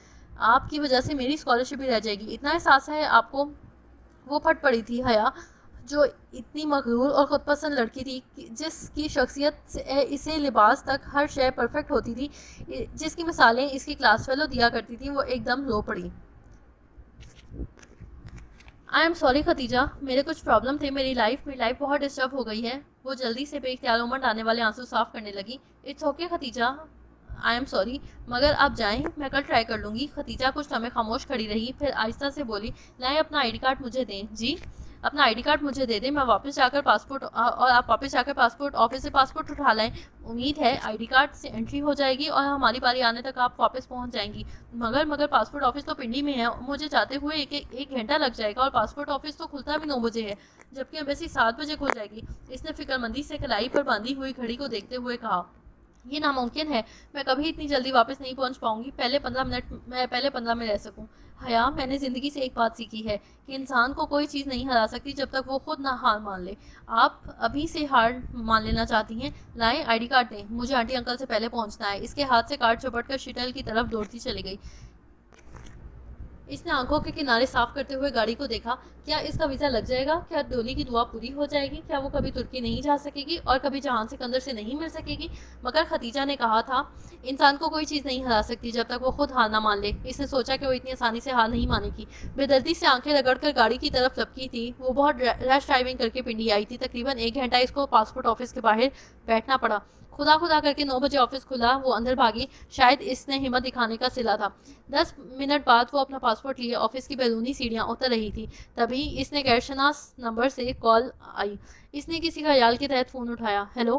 آپ کی وجہ سے میری اسکالرشپ بھی رہ جائے گی، اتنا احساس ہے آپ کو؟ وہ پھٹ پڑی تھی حیا، جو اتنی مغرور اور خود پسند لڑکی تھی، جس کی شخصیت سے اسے لباس تک ہر شے پرفیکٹ ہوتی تھی، جس کی مثالیں اس کی کلاس فیلو دیا کرتی تھی، وہ ایک دم رو پڑی۔ آئی ایم سوری ختیجہ، میرے کچھ پرابلم تھے، میری لائف بہت ڈسٹرب ہو گئی ہے۔ وہ جلدی سے بے اختیار امنڈ آنے والے آنسو صاف کرنے لگی۔ It's okay Khatija, I am sorry, مگر آپ جائیں، میں کل ٹرائی کر لوں گی۔ ختیجہ کچھ لمحے خاموش کھڑی رہی، پھر آہستہ سے بولی، لائیں اپنا آئی ڈی کارڈ مجھے دیں۔ جی؟ اپنا آئی ڈی کارڈ مجھے دے دیں، میں واپس جا کر آپ واپس جا کر پاسپورٹ آفس سے پاسپورٹ اٹھا لائیں۔ امید ہے آئی ڈی کارڈ سے انٹری ہو جائے گی اور ہماری باری آنے تک آپ واپس پہنچ جائیں گی۔ مگر پاسپورٹ آفس تو پنڈی میں ہے، مجھے جاتے ہوئے ایک گھنٹہ لگ جائے گا، اور پاسپورٹ آفس تو کھلتا بھی 9 بجے ہے، جبکہ ایمبیسی 7 بجے کھل جائے گی۔ اس نے فکر مندی سے کلائی پر باندھی ہوئی گھڑی کو دیکھتے ہوئے کہا، یہ ناممکن ہے، میں کبھی اتنی جلدی واپس نہیں پہنچ پاؤں گی، پہلے 15 میں رہ سکوں۔ حیا، میں نے زندگی سے ایک بات سیکھی ہے کہ انسان کو کوئی چیز نہیں ہرا سکتی جب تک وہ خود نہ ہار مان لے۔ آپ ابھی سے ہار مان لینا چاہتی ہیں؟ لائیں آئی ڈی کارڈ دیں، مجھے آنٹی انکل سے پہلے پہنچنا ہے۔ اس کے ہاتھ سے کارڈ چپٹ کر شٹل کی طرف دوڑتی چلی گئی۔ اس نے آنکھوں کے کنارے صاف کرتے ہوئے گاڑی کو دیکھا۔ کیا اس کا ویزا لگ جائے گا؟ کیا ڈولی کی دعا پوری ہو جائے گی؟ کیا وہ کبھی ترکی نہیں جا سکے گی اور کبھی جہان سکندر سے نہیں مل سکے گی؟ مگر ختیجہ نے کہا تھا، انسان کو کوئی چیز نہیں ہرا سکتی جب تک وہ خود ہار نہ مان لے۔ اس نے سوچا کہ وہ اتنی آسانی سے ہار نہیں مانے گی۔ بے دردی سے آنکھیں رگڑ کر گاڑی کی طرف لپکی تھی۔ وہ بہت ریش ڈرائیونگ کر کے پنڈی آئی تھی، تقریباً 1 گھنٹہ اس کو پاسپورٹ آفس کے باہر بیٹھنا پڑا۔ خدا کر کے 9 بجے آفس کھلا، وہ اندر بھاگی، شاید اس نے ہمت دکھانے کا صلہ تھا۔ 10 منٹ بعد وہ اپنا پاسپورٹ لیے آفس کی بیرونی سیڑھیاں اتر رہی تھی، تبھی اس نے غیرشناس نمبر سے کال آئی۔ اس نے کسی خیال کے تحت فون اٹھایا۔ ہیلو،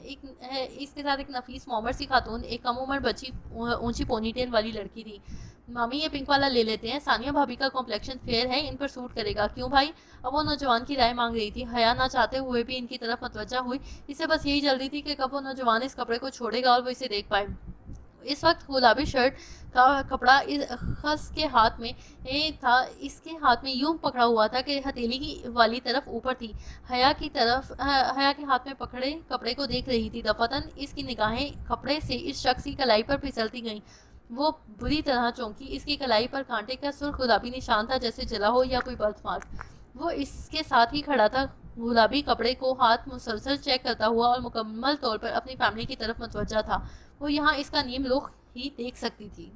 اس کے ساتھ ایک نفیس معمر سی خاتون، ایک کم عمر بچی اونچی پونی ٹیل والی لڑکی تھی۔ مامی یہ پنک والا لے لیتے ہیں، ثانیہ بھابی کا کمپلیکشن فیئر ہے، ان پر سوٹ کرے گا، کیوں بھائی؟ اب وہ نوجوان کی رائے مانگ رہی تھی۔ حیا نہ چاہتے ہوئے بھی ان کی طرف متوجہ ہوئی، اسے بس یہی جل رہی تھی کہ کب وہ نوجوان اس کپڑے کو چھوڑے گا اور وہ اسے دیکھ پائے۔ اس وقت گلابی شرٹ کا کپڑا خس کے ہاتھ میں تھا، اس کے ہاتھ میں یوں پکڑا ہوا تھا کہ ہتھیلی کی والی طرف اوپر تھی۔ حیا کے ہاتھ میں پکڑے کپڑے کو دیکھ رہی تھی۔ دفعتاً اس کی نگاہیں کپڑے سے اس شخص کی کلائی پر پھسلتی گئیں۔ وہ بری طرح چونکی، اس کی کلائی پر کانٹے کا سرخ گلابی نشان تھا، جیسے جلا ہو یا کوئی برتھ مارک۔ وہ اس کے ساتھ ہی کھڑا تھا، گلابی کپڑے کو ہاتھ مسلسل چیک کرتا ہوا اور مکمل طور پر اپنی فیملی کی طرف متوجہ تھا۔ وہ یہاں اس کا نیم رخ ہی دیکھ سکتی تھی۔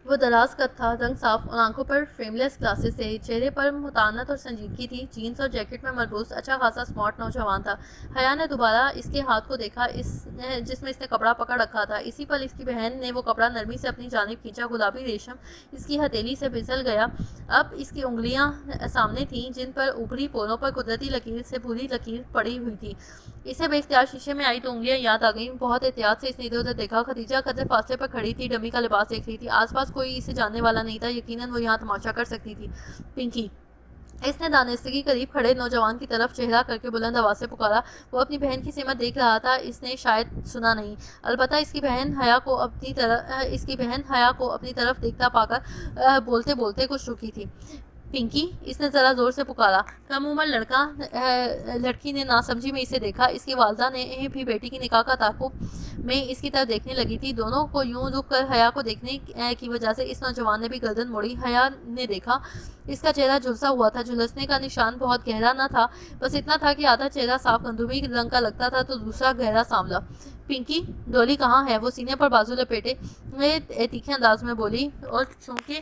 وہ دراز قد تھا، رنگ صاف اور آنکھوں پر فریم لیس گلاسز تھے، چہرے پر متانت اور سنجیدگی تھی، جینز اور جیکٹ میں ملبوس اچھا خاصا سمارٹ نوجوان تھا۔ حیا نے دوبارہ اس کے ہاتھ کو دیکھا جس میں اس نے کپڑا پکڑ رکھا تھا۔ اسی پل اس کی بہن نے وہ کپڑا نرمی سے اپنی جانب کھینچا، گلابی ریشم اس کی ہتھیلی سے پھسل گیا۔ اب اس کی انگلیاں سامنے تھیں، جن پر اوپری پولوں پر قدرتی لکیر سے بھوری لکیر پڑی ہوئی تھی۔ اسے بے اختیار شیشے میں آئی تو انگلیاں یاد آ گئیں۔ بہت احتیاط سے اس نے ادھر ادھر دیکھا۔ خدیجہ قدر فاصلے پر کھڑی تھی، ڈمی کا لباس دیکھ رہی تھی۔ آس پاس کوئی اسے جاننے والا نہیں تھا، یقیناً وہ یہاں تماشا کر سکتی تھی۔ پنکی، اس نے دانستگی قریب کھڑے نوجوان کی طرف چہرہ کر کے بلند آواز سے پکارا۔ وہ اپنی بہن کی سمت دیکھ رہا تھا، اس نے شاید سنا نہیں، البتہ اس کی بہن حیا کو اپنی طرف دیکھتا پا کر بولتے بولتے کچھ رکی تھی۔ پنکی، اس نے ذرا زور سے پکارا۔ کم عمر لڑکی نے ناسمجھی میں اسے دیکھا۔ اس کی والدہ نے بھی بیٹی کی نکاح کا تعاقب میں اس کی طرف دیکھنے لگی تھی۔ دونوں کو یوں رک کر حیا کو دیکھنے کی وجہ سے اس نوجوان نے بھی گردن موڑی۔ حیا نے دیکھا، اس کا چہرہ جھلسا ہوا تھا۔ جھلسنے کا نشان بہت گہرا نہ تھا، بس اتنا تھا کہ آدھا چہرہ صاف گندمی رنگ کا لگتا تھا تو دوسرا گہرا سانولا۔ پنکی، ڈولی کہاں ہے؟ وہ سینے پر بازو لپیٹے تیکھے انداز میں بولی، اور چونکہ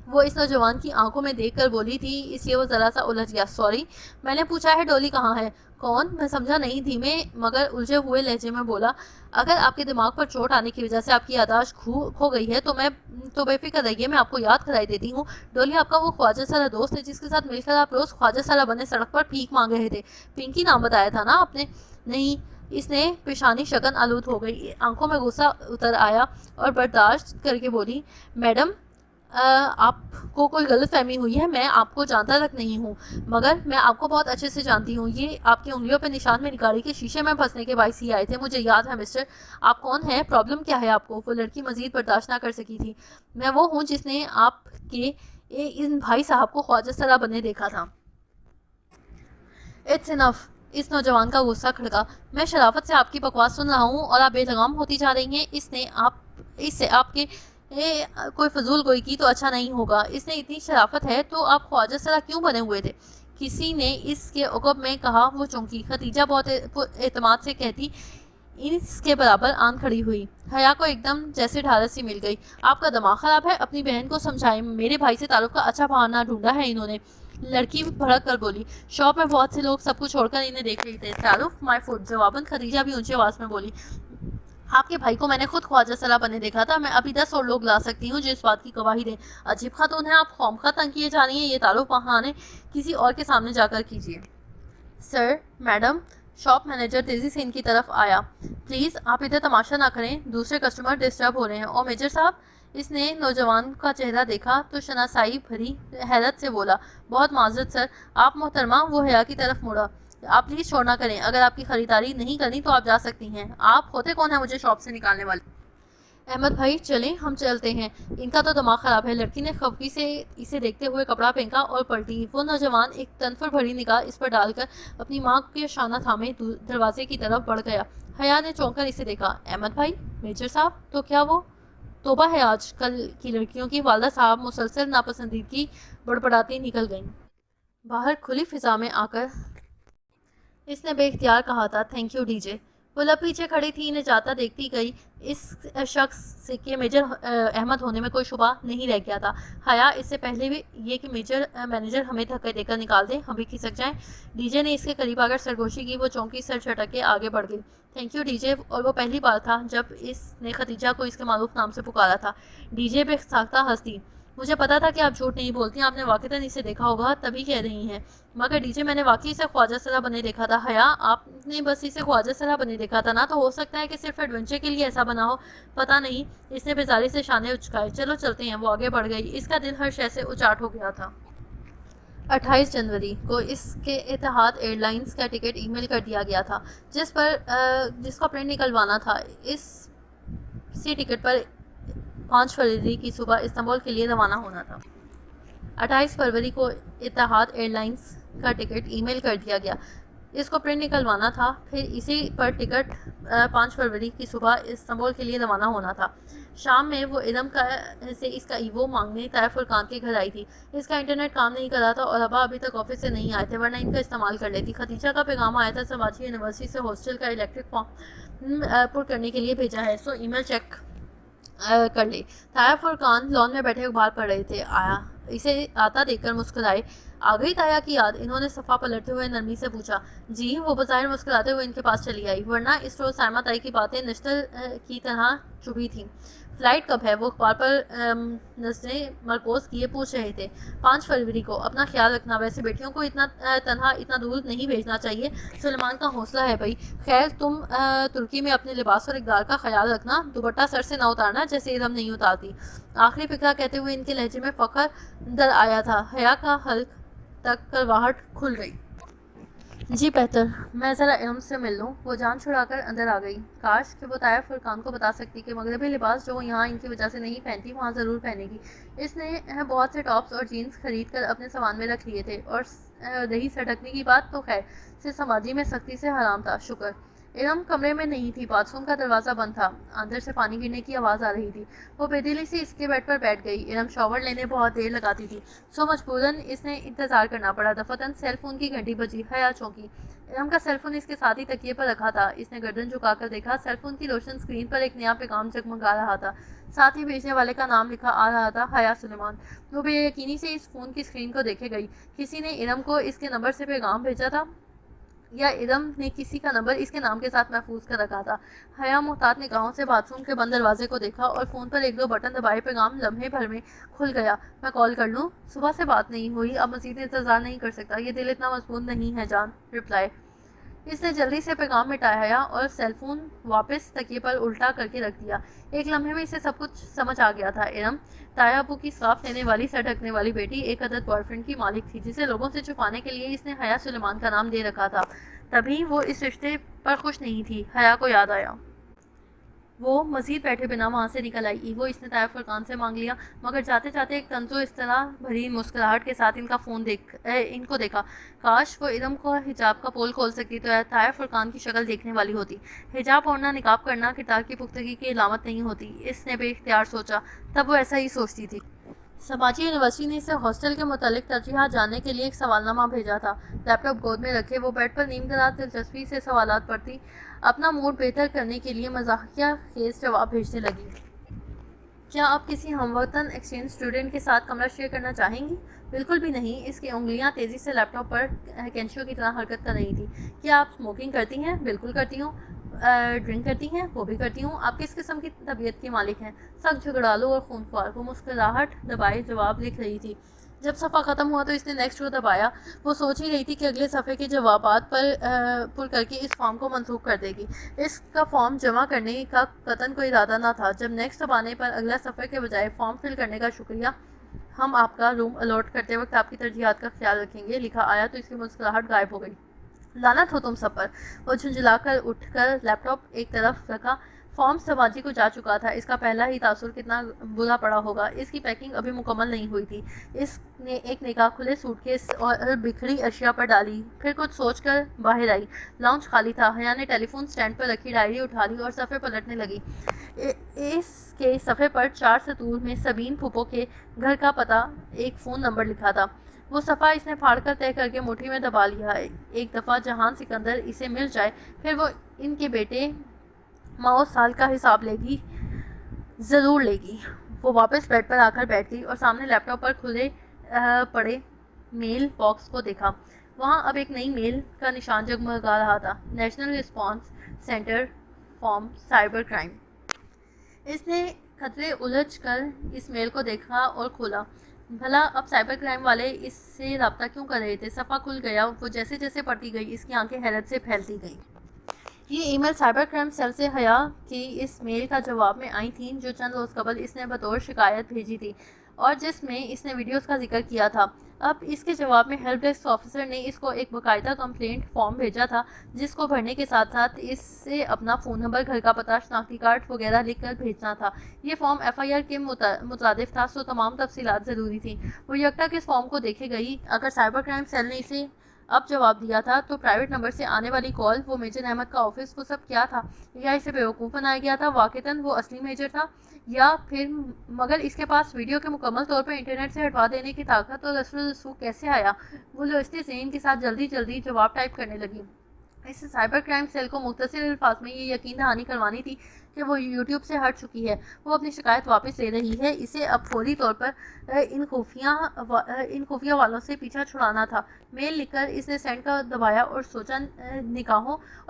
وہ اس نوجوان کی آنکھوں میں دیکھ کر بولی تھی، اس لیے وہ ذرا سا الجھ گیا۔ سوری، میں نے پوچھا ہے ڈولی کہاں ہے؟ کون؟ میں سمجھا نہیں، دھیمے مگر الجھے ہوئے لہجے میں بولا۔ اگر آپ کے دماغ پر چوٹ آنے کی وجہ سے آپ کی یادداشت کھو گئی ہے تو بے فکر رہیے، میں آپ کو یاد کرائی دیتی ہوں۔ ڈولی آپ کا وہ خواجہ سارا دوست ہے جس کے ساتھ مل کر آپ روز خواجہ سارا بنے سڑک پر بھیک مانگ رہے تھے۔ پنکی، نام بتایا تھا نا آپ نے؟ نہیں۔ اس نے پیشانی شگن آلود ہو گئی، آنکھوں میں غصہ اتر آیا اور برداشت کر کے بولی، میڈم آپ کو کوئی غلط فہمی ہوئی ہے، میں آپ کو جانتا تک نہیں ہوں، مگر میں آپ کو بہت اچھے سے جانتی ہوں۔ یہ آپ کی انگلیوں پہ نشان میری گاڑی کے شیشے میں پھنسنے کے باعث ہی آئے تھے، مجھے یاد ہے مسٹر۔ آپ کون ہیں؟ پرابلم کیا ہے آپ کو؟ وہ لڑکی مزید برداشت نہ کر سکی تھی۔ میں وہ ہوں جس نے آپ کے ان بھائی صاحب کو خواجہ سرا بنے دیکھا تھا۔ اٹس انف، اس نوجوان کا غصہ کھڑکا۔ میں شرافت سے آپ کی بکواس سن رہا ہوں اور آپ بے لگام ہوتی جا رہی ہیں۔ اس سے آپ کے کوئی فضول گوئی کی تو اچھا نہیں ہوگا۔ اس نے اتنی شرافت ہے تو آپ خواجہ سرا کیوں بنے ہوئے تھے؟ کسی نے اس کے عقب میں کہا۔ وہ چونکی۔ خدیجہ بہت اعتماد سے کہتی، اس کے برابر آن کھڑی ہوئی۔ حیا کو ایک دم جیسے ڈھارس سی مل گئی۔ آپ کا دماغ خراب ہے، اپنی بہن کو سمجھائیں، میرے بھائی سے تعلق کا اچھا بہانہ ڈھونڈا ہے انہوں نے۔ لڑکی بھڑک کر بولی۔ شاپ میں بہت سے لوگ سب کچھ چھوڑ کر انہیں دیکھ رہے تھے۔ تعارف مائی فوڈ، جواباً خدیجہ بھی اونچی آواز میں بولی۔ آپ کے بھائی کو میں نے خود خواجہ سرا بنے دیکھا تھا، میں ابھی 10 اور لوگ لا سکتی ہوں جو اس بات کی گواہی دیں۔ عجیب خاتون ہے آپ، خواہ تنگ کیے جا رہی ہیں، یہ تعارف بہانے کسی اور کے سامنے جا کر کیجیے۔ سر، میڈم، شاپ مینیجر تیزی سے ان کی طرف آیا۔ پلیز آپ ادھر تماشا نہ کریں، دوسرے کسٹمر ڈسٹرب ہو رہے ہیں۔ اور میجر صاحب، اس نے نوجوان کا چہرہ دیکھا تو شناسائی بھری حیرت سے بولا، بہت معذرت سر۔ آپ محترمہ، وہ حیا کی طرف مڑا۔ آپ پلیز شور نہ کریں، اگر آپ کی خریداری نہیں کرنی تو آپ جا سکتی ہیں۔ آپ ہوتے کون ہیں مجھے شاپ سے نکالنے والے؟ احمد بھائی، چلیں ہم چلتے ہیں، ان کا تو دماغ خراب ہے۔ لڑکی نے خفگی سے اسے دیکھتے ہوئے کپڑا پھینکا اور پلٹی۔ وہ نوجوان ایک تنفر بھری نگاہ اس پر ڈال کر اپنی ماں کے شانہ تھامے دروازے کی طرف بڑھ گیا۔ حیا نے چونک کر اسے دیکھا۔ احمد بھائی؟ میجر صاحب؟ تو کیا وہ توبہ ہے آج کل کی لڑکیوں کی؟ والدہ صاحب مسلسل ناپسندیدگی بڑبڑاتی نکل گئیں۔ باہر کھلی فضا میں آ کر اس نے بے اختیار کہا تھا، تھینک یو ڈی جے۔ وہ لب پیچھے کھڑی تھی، انہیں جاتا دیکھتی گئی۔ اس شخص سے کہ میجر احمد ہونے میں کوئی شبہ نہیں رہ گیا تھا۔ حیا، اس سے پہلے بھی یہ کہ مینیجر ہمیں دھکے دے کر نکال دے، ہم بھی کھسک جائیں۔ ڈی جے نے اس کے قریب آ کر سرگوشی کی۔ وہ چونکی سر جھٹک کے آگے بڑھ گئی۔ Thank U D J. اور وہ پہلی بار تھا جب اس نے خدیجہ کو اس کے معروف نام سے پکارا تھا۔ ڈی جے بے ساختہ ہنس دی۔ مجھے پتا تھا کہ آپ جھوٹ نہیں بولتی ہیں، آپ نے واقعتاً اسے دیکھا ہوگا تبھی کہہ رہی ہیں۔ مگر ڈی جے میں نے واقعی اسے خواجہ سرا بنے دیکھا تھا۔ حیا آپ نے بس اسے خواجہ سرا بنے دیکھا تھا نا، تو ہو سکتا ہے کہ صرف ایڈونچر کے لیے ایسا بنا ہو، پتہ نہیں۔ اس نے بیزاری سے شانے اچکائے۔ چلو چلتے ہیں۔ وہ آگے بڑھ گئی، اس کا دل ہر شے سے اچاٹ ہو گیا تھا۔ 28 جنوری کو اس کے اتحاد ایئر لائنز کا ٹکٹ ای میل کر دیا گیا تھا جس کا پرنٹ نکلوانا تھا۔ اسی ٹکٹ پر 5 فروری کی صبح استنبول کے لیے روانہ ہونا تھا۔ 28 فروری کو اتحاد ایئر لائنز کا ٹکٹ ای میل کر دیا گیا، اس کو پرنٹ نکلوانا تھا، پھر اسی پر ٹکٹ 5 فروری کی صبح استنبول کے لیے روانہ ہونا تھا۔ شام میں وہ ارم سے اس کا ایوو مانگنے طائف فرقان کے گھر آئی تھی۔ اس کا انٹرنیٹ کام نہیں کر رہا تھا اور ابا ابھی تک آفس سے نہیں آئے تھے، ورنہ ان کا استعمال کر لیتی۔ خدیجہ کا پیغام آیا تھا، سماجی یونیورسٹی سے ہاسٹل کا الیکٹرک فارم پر کرنے کے لیے بھیجا ہے، سو ای میل چیک کر لے۔ طائف فرقان لان میں بیٹھے اخبار پڑھ رہے تھے۔ اسے آتا دیکھ کر مسکرائے۔ آ گئی تایا کی یاد؟ انہوں نے صفحہ پلٹتے ہوئے نرمی سے پوچھا۔ جی، وہ بظاہر مسکراتے ہوئے ان کے پاس چلی آئی، ورنہ اس روز سائمہ تائی کی باتیں نشتر کی طرح چبھی تھیں۔ فلائٹ کب ہے؟ وہ اخبار پر نظریں مرکوز کیے پوچھ رہے تھے۔ 5 فروری کو۔ اپنا خیال رکھنا، ویسے بیٹیوں کو تنہا اتنا دور نہیں بھیجنا چاہیے۔ سلیمان کا حوصلہ ہے بھائی۔ خیر، تم ترکی میں اپنے لباس اور اقدار کا خیال رکھنا، دوپٹہ سر سے نہ اتارنا جیسے ارم نہیں اتارتی۔ آخری فقرہ کہتے ہوئے ان کے لہجے میں فخر در آیا تھا۔ حیا کا حلق تک کرواہٹ کھل گئی۔ جی بہتر، میں ذرا ارم سے مل لوں۔ وہ جان چھڑا کر اندر آ گئی۔ کاش کہ وہ طائف فرقان کو بتا سکتی کہ مغربی لباس جو وہ یہاں ان کی وجہ سے نہیں پہنتی، وہاں ضرور پہنے گی۔ اس نے بہت سے ٹاپس اور جینز خرید کر اپنے سامان میں رکھ لیے تھے، اور رہی سٹکنے کی بات تو خیر سے سماجی میں سختی سے حرام تھا، شکر۔ ارم کمرے میں نہیں تھی، باتھ روم کا دروازہ بند تھا، اندر سے پانی گرنے کی آواز آ رہی تھی۔ وہ بے دلی سے اس کے بیڈ پر بیٹھ گئی۔ ارم شاور لینے بہت دیر لگاتی تھی، سو مجبوراً اس نے انتظار کرنا پڑا۔ دفعتاً سیل فون کی گھنٹی بجی۔ حیا چونکی۔ ارم کا سیل فون اس کے ساتھ ہی تکیے پر رکھا تھا۔ اس نے گردن جھکا کر دیکھا، سیل فون کی روشن اسکرین پر ایک نیا پیغام جگمگا رہا تھا، ساتھ ہی بھیجنے والے کا نام لکھا آ رہا تھا، حیا سلیمان۔ وہ بے یقینی سے اس فون کی اسکرین کو دیکھے گئی۔ کسی نے ارم کو اس کے نمبر سے پیغام بھیجا تھا، یا ارم نے کسی کا نمبر اس کے نام کے ساتھ محفوظ کر رکھا تھا۔ حیا محتاط نگاہوں سے باتھ روم کے بند دروازے کو دیکھا اور فون پر 1-2 بٹن دبائے۔ پیغام لمحے بھر میں کھل گیا۔ میں کال کر لوں؟ صبح سے بات نہیں ہوئی، اب مزید انتظار نہیں کر سکتا، یہ دل اتنا مضبوط نہیں ہے جان۔ رپلائی۔ اس نے جلدی سے پیغام مٹایا اور سیل فون واپس تکیے پر الٹا کر کے رکھ دیا۔ ایک لمحے میں اسے سب کچھ سمجھ آ گیا تھا۔ ارم تایا ابو کی سکارف لینے والی، سر ڈھکنے والی بیٹی، ایک عدد بوائے فرینڈ کی مالک تھی، جسے لوگوں سے چھپانے کے لیے اس نے حیا سلیمان کا نام دے رکھا تھا۔ تبھی وہ اس رشتے پر خوش نہیں تھی۔ حیا کو یاد آیا۔ وہ مزید بیٹھے بنا وہاں سے نکل آئی۔ ایوو اس نے طائف فرقان سے مانگ لیا، مگر جاتے جاتے ایک طنز و اصطلاح بھری مسکراہٹ کے ساتھ ان کو دیکھا۔ کاش وہ ارم کو حجاب کا پول کھول سکتی تو طائف فرقان کی شکل دیکھنے والی ہوتی۔ حجاب اوڑھنا، نقاب کرنا کردار کی پختگی کی علامت نہیں ہوتی، اس نے بے اختیار سوچا۔ تب وہ ایسا ہی سوچتی تھی۔ سماجی یونیورسٹی نے اسے ہاسٹل کے متعلق ترجیحات جاننے کے لیے ایک سوالنامہ بھیجا تھا۔ لیپ ٹاپ گود میں رکھے وہ بیڈ پر نیم دراز دلچسپی سے سوالات پڑھتی، اپنا موڈ بہتر کرنے کے لیے مزاحیہ خیز جواب بھیجنے لگی۔ کیا آپ کسی ہم وطن ایکسچینج اسٹوڈنٹ کے ساتھ کمرہ شیئر کرنا چاہیں گی؟ بالکل بھی نہیں۔ اس کی انگلیاں تیزی سے لیپ ٹاپ پر کینچیوں کی طرح حرکت کر رہی تھی۔ کیا آپ اسموکنگ کرتی ہیں؟ بالکل کرتی ہوں۔ ڈرنک کرتی ہیں؟ وہ بھی کرتی ہوں۔ آپ کس قسم کی طبیعت کی مالک ہیں؟ سخت جھگڑالو اور خونخوار۔ وہ مسکراہٹ دبائے جواب لکھ رہی تھی۔ جب صفحہ ختم ہوا تو اس نے نیکسٹ کو دبایا۔ وہ سوچ ہی رہی تھی کہ اگلے صفحے کے جوابات پر کر کے اس فارم کو منسوخ کر دے گی۔ اس کا فارم جمع کرنے کا قطعاً کوئی ارادہ نہ تھا۔ جب نیکسٹ دبانے پر اگلا صفحے کے بجائے فارم فل کرنے کا شکریہ، ہم آپ کا روم الاٹ کرتے وقت آپ کی ترجیحات کا خیال رکھیں گے، لکھا آیا تو اس کی مسکراہٹ غائب ہو گئی۔ لعنت ہو تم سب پر۔ وہ جھنجھلا کر اٹھ کر لیپ ٹاپ ایک طرف رکھا۔ فارم سماجی کو جا چکا تھا، اس کا پہلا ہی تاثر کتنا برا پڑا ہوگا۔ اس کی پیکنگ ابھی مکمل نہیں ہوئی تھی۔ اس نے ایک نگاہ کھلے سوٹ کیس اور بکھری اشیاء پر ڈالی، پھر کچھ سوچ کر باہر آئی۔ لاؤنج خالی تھا۔ حیا نے ٹیلی فون سٹینڈ پر رکھی ڈائری اٹھا لی اور صفحے پلٹنے لگی۔ اس کے صفحے پر 4 سطور میں سبین پھوپھو کے گھر کا پتہ، ایک فون نمبر لکھا تھا۔ وہ صفحہ اس نے پھاڑ کر طے کر کے مٹھی میں دبا لیا۔ ایک دفعہ جہان سکندر اسے مل جائے، پھر وہ ان کے بیٹے ماؤ سال کا حساب لے گی، ضرور لے گی۔ وہ واپس بیڈ پر آ کر بیٹھ گئی اور سامنے لیپ ٹاپ پر کھلے پڑے میل باکس کو دیکھا۔ وہاں اب ایک نئی میل کا نشان جگمگا رہا تھا، national response centre form cyber crime. اس نے خطرے الجھ کر اس میل کو دیکھا اور کھولا۔ بھلا اب سائبر کرائم والے اس سے رابطہ کیوں کر رہے تھے؟ صفحہ کھل گیا۔ وہ جیسے جیسے پڑھتی گئی اس کی آنکھیں حیرت سے پھیلتی گئیں۔ یہ ای میل سائبر کرائم سیل سے حیا کی اس میل کا جواب میں آئی تھیں جو چند روز قبل اس نے بطور شکایت بھیجی تھی اور جس میں اس نے ویڈیوز کا ذکر کیا تھا۔ اب اس کے جواب میں ہیلپ ڈیسک آفیسر نے اس کو ایک باقاعدہ کمپلینٹ فارم بھیجا تھا جس کو بھرنے کے ساتھ ساتھ اس سے اپنا فون نمبر، گھر کا پتہ، شناختی کارڈ وغیرہ لکھ کر بھیجنا تھا۔ یہ فارم ایف آئی آر کے مترادف تھا، سو تمام تفصیلات ضروری تھیں۔ وہ یکٹا اس فارم کو دیکھے گئی۔ اگر سائبر کرائم سیل نے اسے اب جواب دیا تھا تو پرائیویٹ نمبر سے آنے والی کال، وہ میجر احمد کا آفس، وہ سب کیا تھا؟ یا اسے بیوقوف بنایا گیا تھا؟ واقعتاً وہ اصلی میجر تھا یا پھر؟ مگر اس کے پاس ویڈیو کے مکمل طور پر انٹرنیٹ سے ہٹوا دینے کی طاقت اور اثر و رسوخ کیسے آیا؟ وہ لوچتے ذہن کے ساتھ جلدی جلدی جواب ٹائپ کرنے لگی۔ اس سائبر کرائم سیل کو مختصر الفاظ میں یہ یقین دہانی کروانی تھی کہ وہ یوٹیوب سے ہٹ چکی ہے، وہ اپنی شکایت واپس لے رہی ہے۔ اسے اب فوری طور پر ان خفیہ والوں سے پیچھا چھڑانا تھا۔ میل لکھ کر اس نے سینڈ کا دبایا اور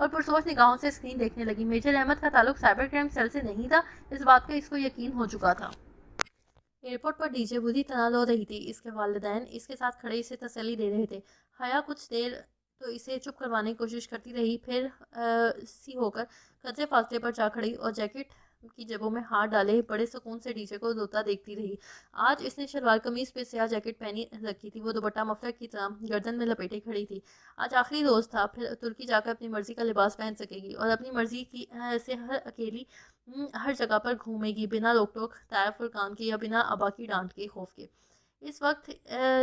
پرسوچ نگاہوں سے اسکرین دیکھنے لگی۔ میجر احمد کا تعلق سائبر کرائم سیل سے نہیں تھا، اس بات کا اس کو یقین ہو چکا تھا۔ ایئرپورٹ پر ڈی جے بری طرح رو رہی تھی۔ اس کے والدین اس کے ساتھ کھڑے اسے تسلی دے رہے تھے۔ حیا کچھ دیر تو اسے چپ کروانے کی کوشش کرتی رہی، پھر سی ہو کر قدرے فاصلے پر جا کھڑی اور جیکٹ کی جیبوں میں ہاتھ ڈالے بڑے سکون سے ڈی جے کو روتا دیکھتی رہی۔ آج اس نے شلوار قمیض پہ سیاہ جیکٹ پہنی رکھی تھی، وہ دوپٹہ مفلر کی طرح گردن میں لپیٹے کھڑی تھی۔ آج آخری روز تھا، پھر ترکی جا کر اپنی مرضی کا لباس پہن سکے گی اور اپنی مرضی سے اکیلی ہر جگہ پر گھومے گی، بنا روک ٹوک طائر فرقان کے یا بنا ابا کی ڈانٹ کے خوف کے۔ اس وقت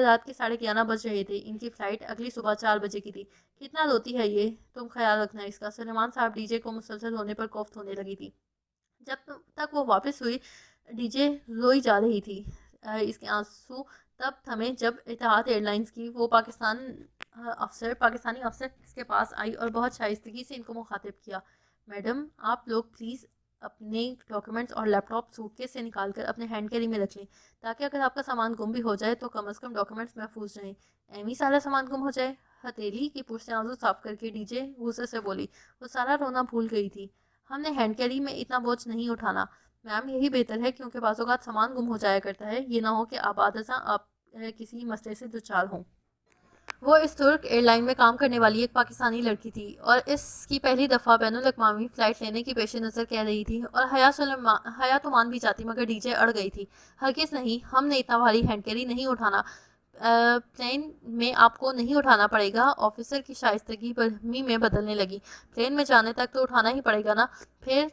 رات کے 11:30 بج رہے تھے۔ ان کی فلائٹ اگلی صبح 4 بجے کی تھی۔ کتنا روتی ہے یہ، تم خیال رکھنا اس کا۔ سلیمان صاحب ڈی جے کو مسلسل رونے پر کوفت ہونے لگی تھی۔ جب تک وہ واپس ہوئی ڈی جے روئی جا رہی تھی۔ اس کے آنسو تب تھمے جب اتحاد ایئر لائنز کی وہ پاکستانی افسر اس کے پاس آئی اور بہت شائستگی سے ان کو مخاطب کیا۔ میڈم، آپ لوگ پلیز اپنے ڈاکیومنٹس اور لیپ ٹاپ سوٹ کیس سے نکال کر اپنے ہینڈ کیری میں رکھ لیں تاکہ اگر آپ کا سامان گم بھی ہو جائے تو کم از کم ڈاکیومنٹس محفوظ رہیں۔ ایویں سارا سامان گم ہو جائے؟ ہتھیلی کی پوچھ سے آنسو صاف کر کے ڈی جے غصے سے بولی۔ وہ سارا رونا بھول گئی تھی۔ ہم نے ہینڈ کیری میں اتنا بوجھ نہیں اٹھانا میم، یہی بہتر ہے کیونکہ بعض اوقات سامان گم ہو جایا کرتا ہے، یہ نہ ہو کہ آپ کسی مسئلے سے دچار ہوں۔ وہ اس ترک ایئر لائن میں کام کرنے والی ایک پاکستانی لڑکی تھی اور اس کی پہلی دفعہ بین الاقوامی فلائٹ لینے کی پیش نظر کہہ رہی تھی، اور حیا تو مان بھی جاتی مگر ڈی جے اڑ گئی تھی۔ ہرگز نہیں، ہم نے اتنا بھاری ہینڈ کیری نہیں اٹھانا، پلین میں آپ کو نہیں اٹھانا پڑے گا۔ آفیسر کی شائستگی برہمی میں بدلنے لگی۔ پلین میں جانے تک تو اٹھانا ہی پڑے گا نا، پھر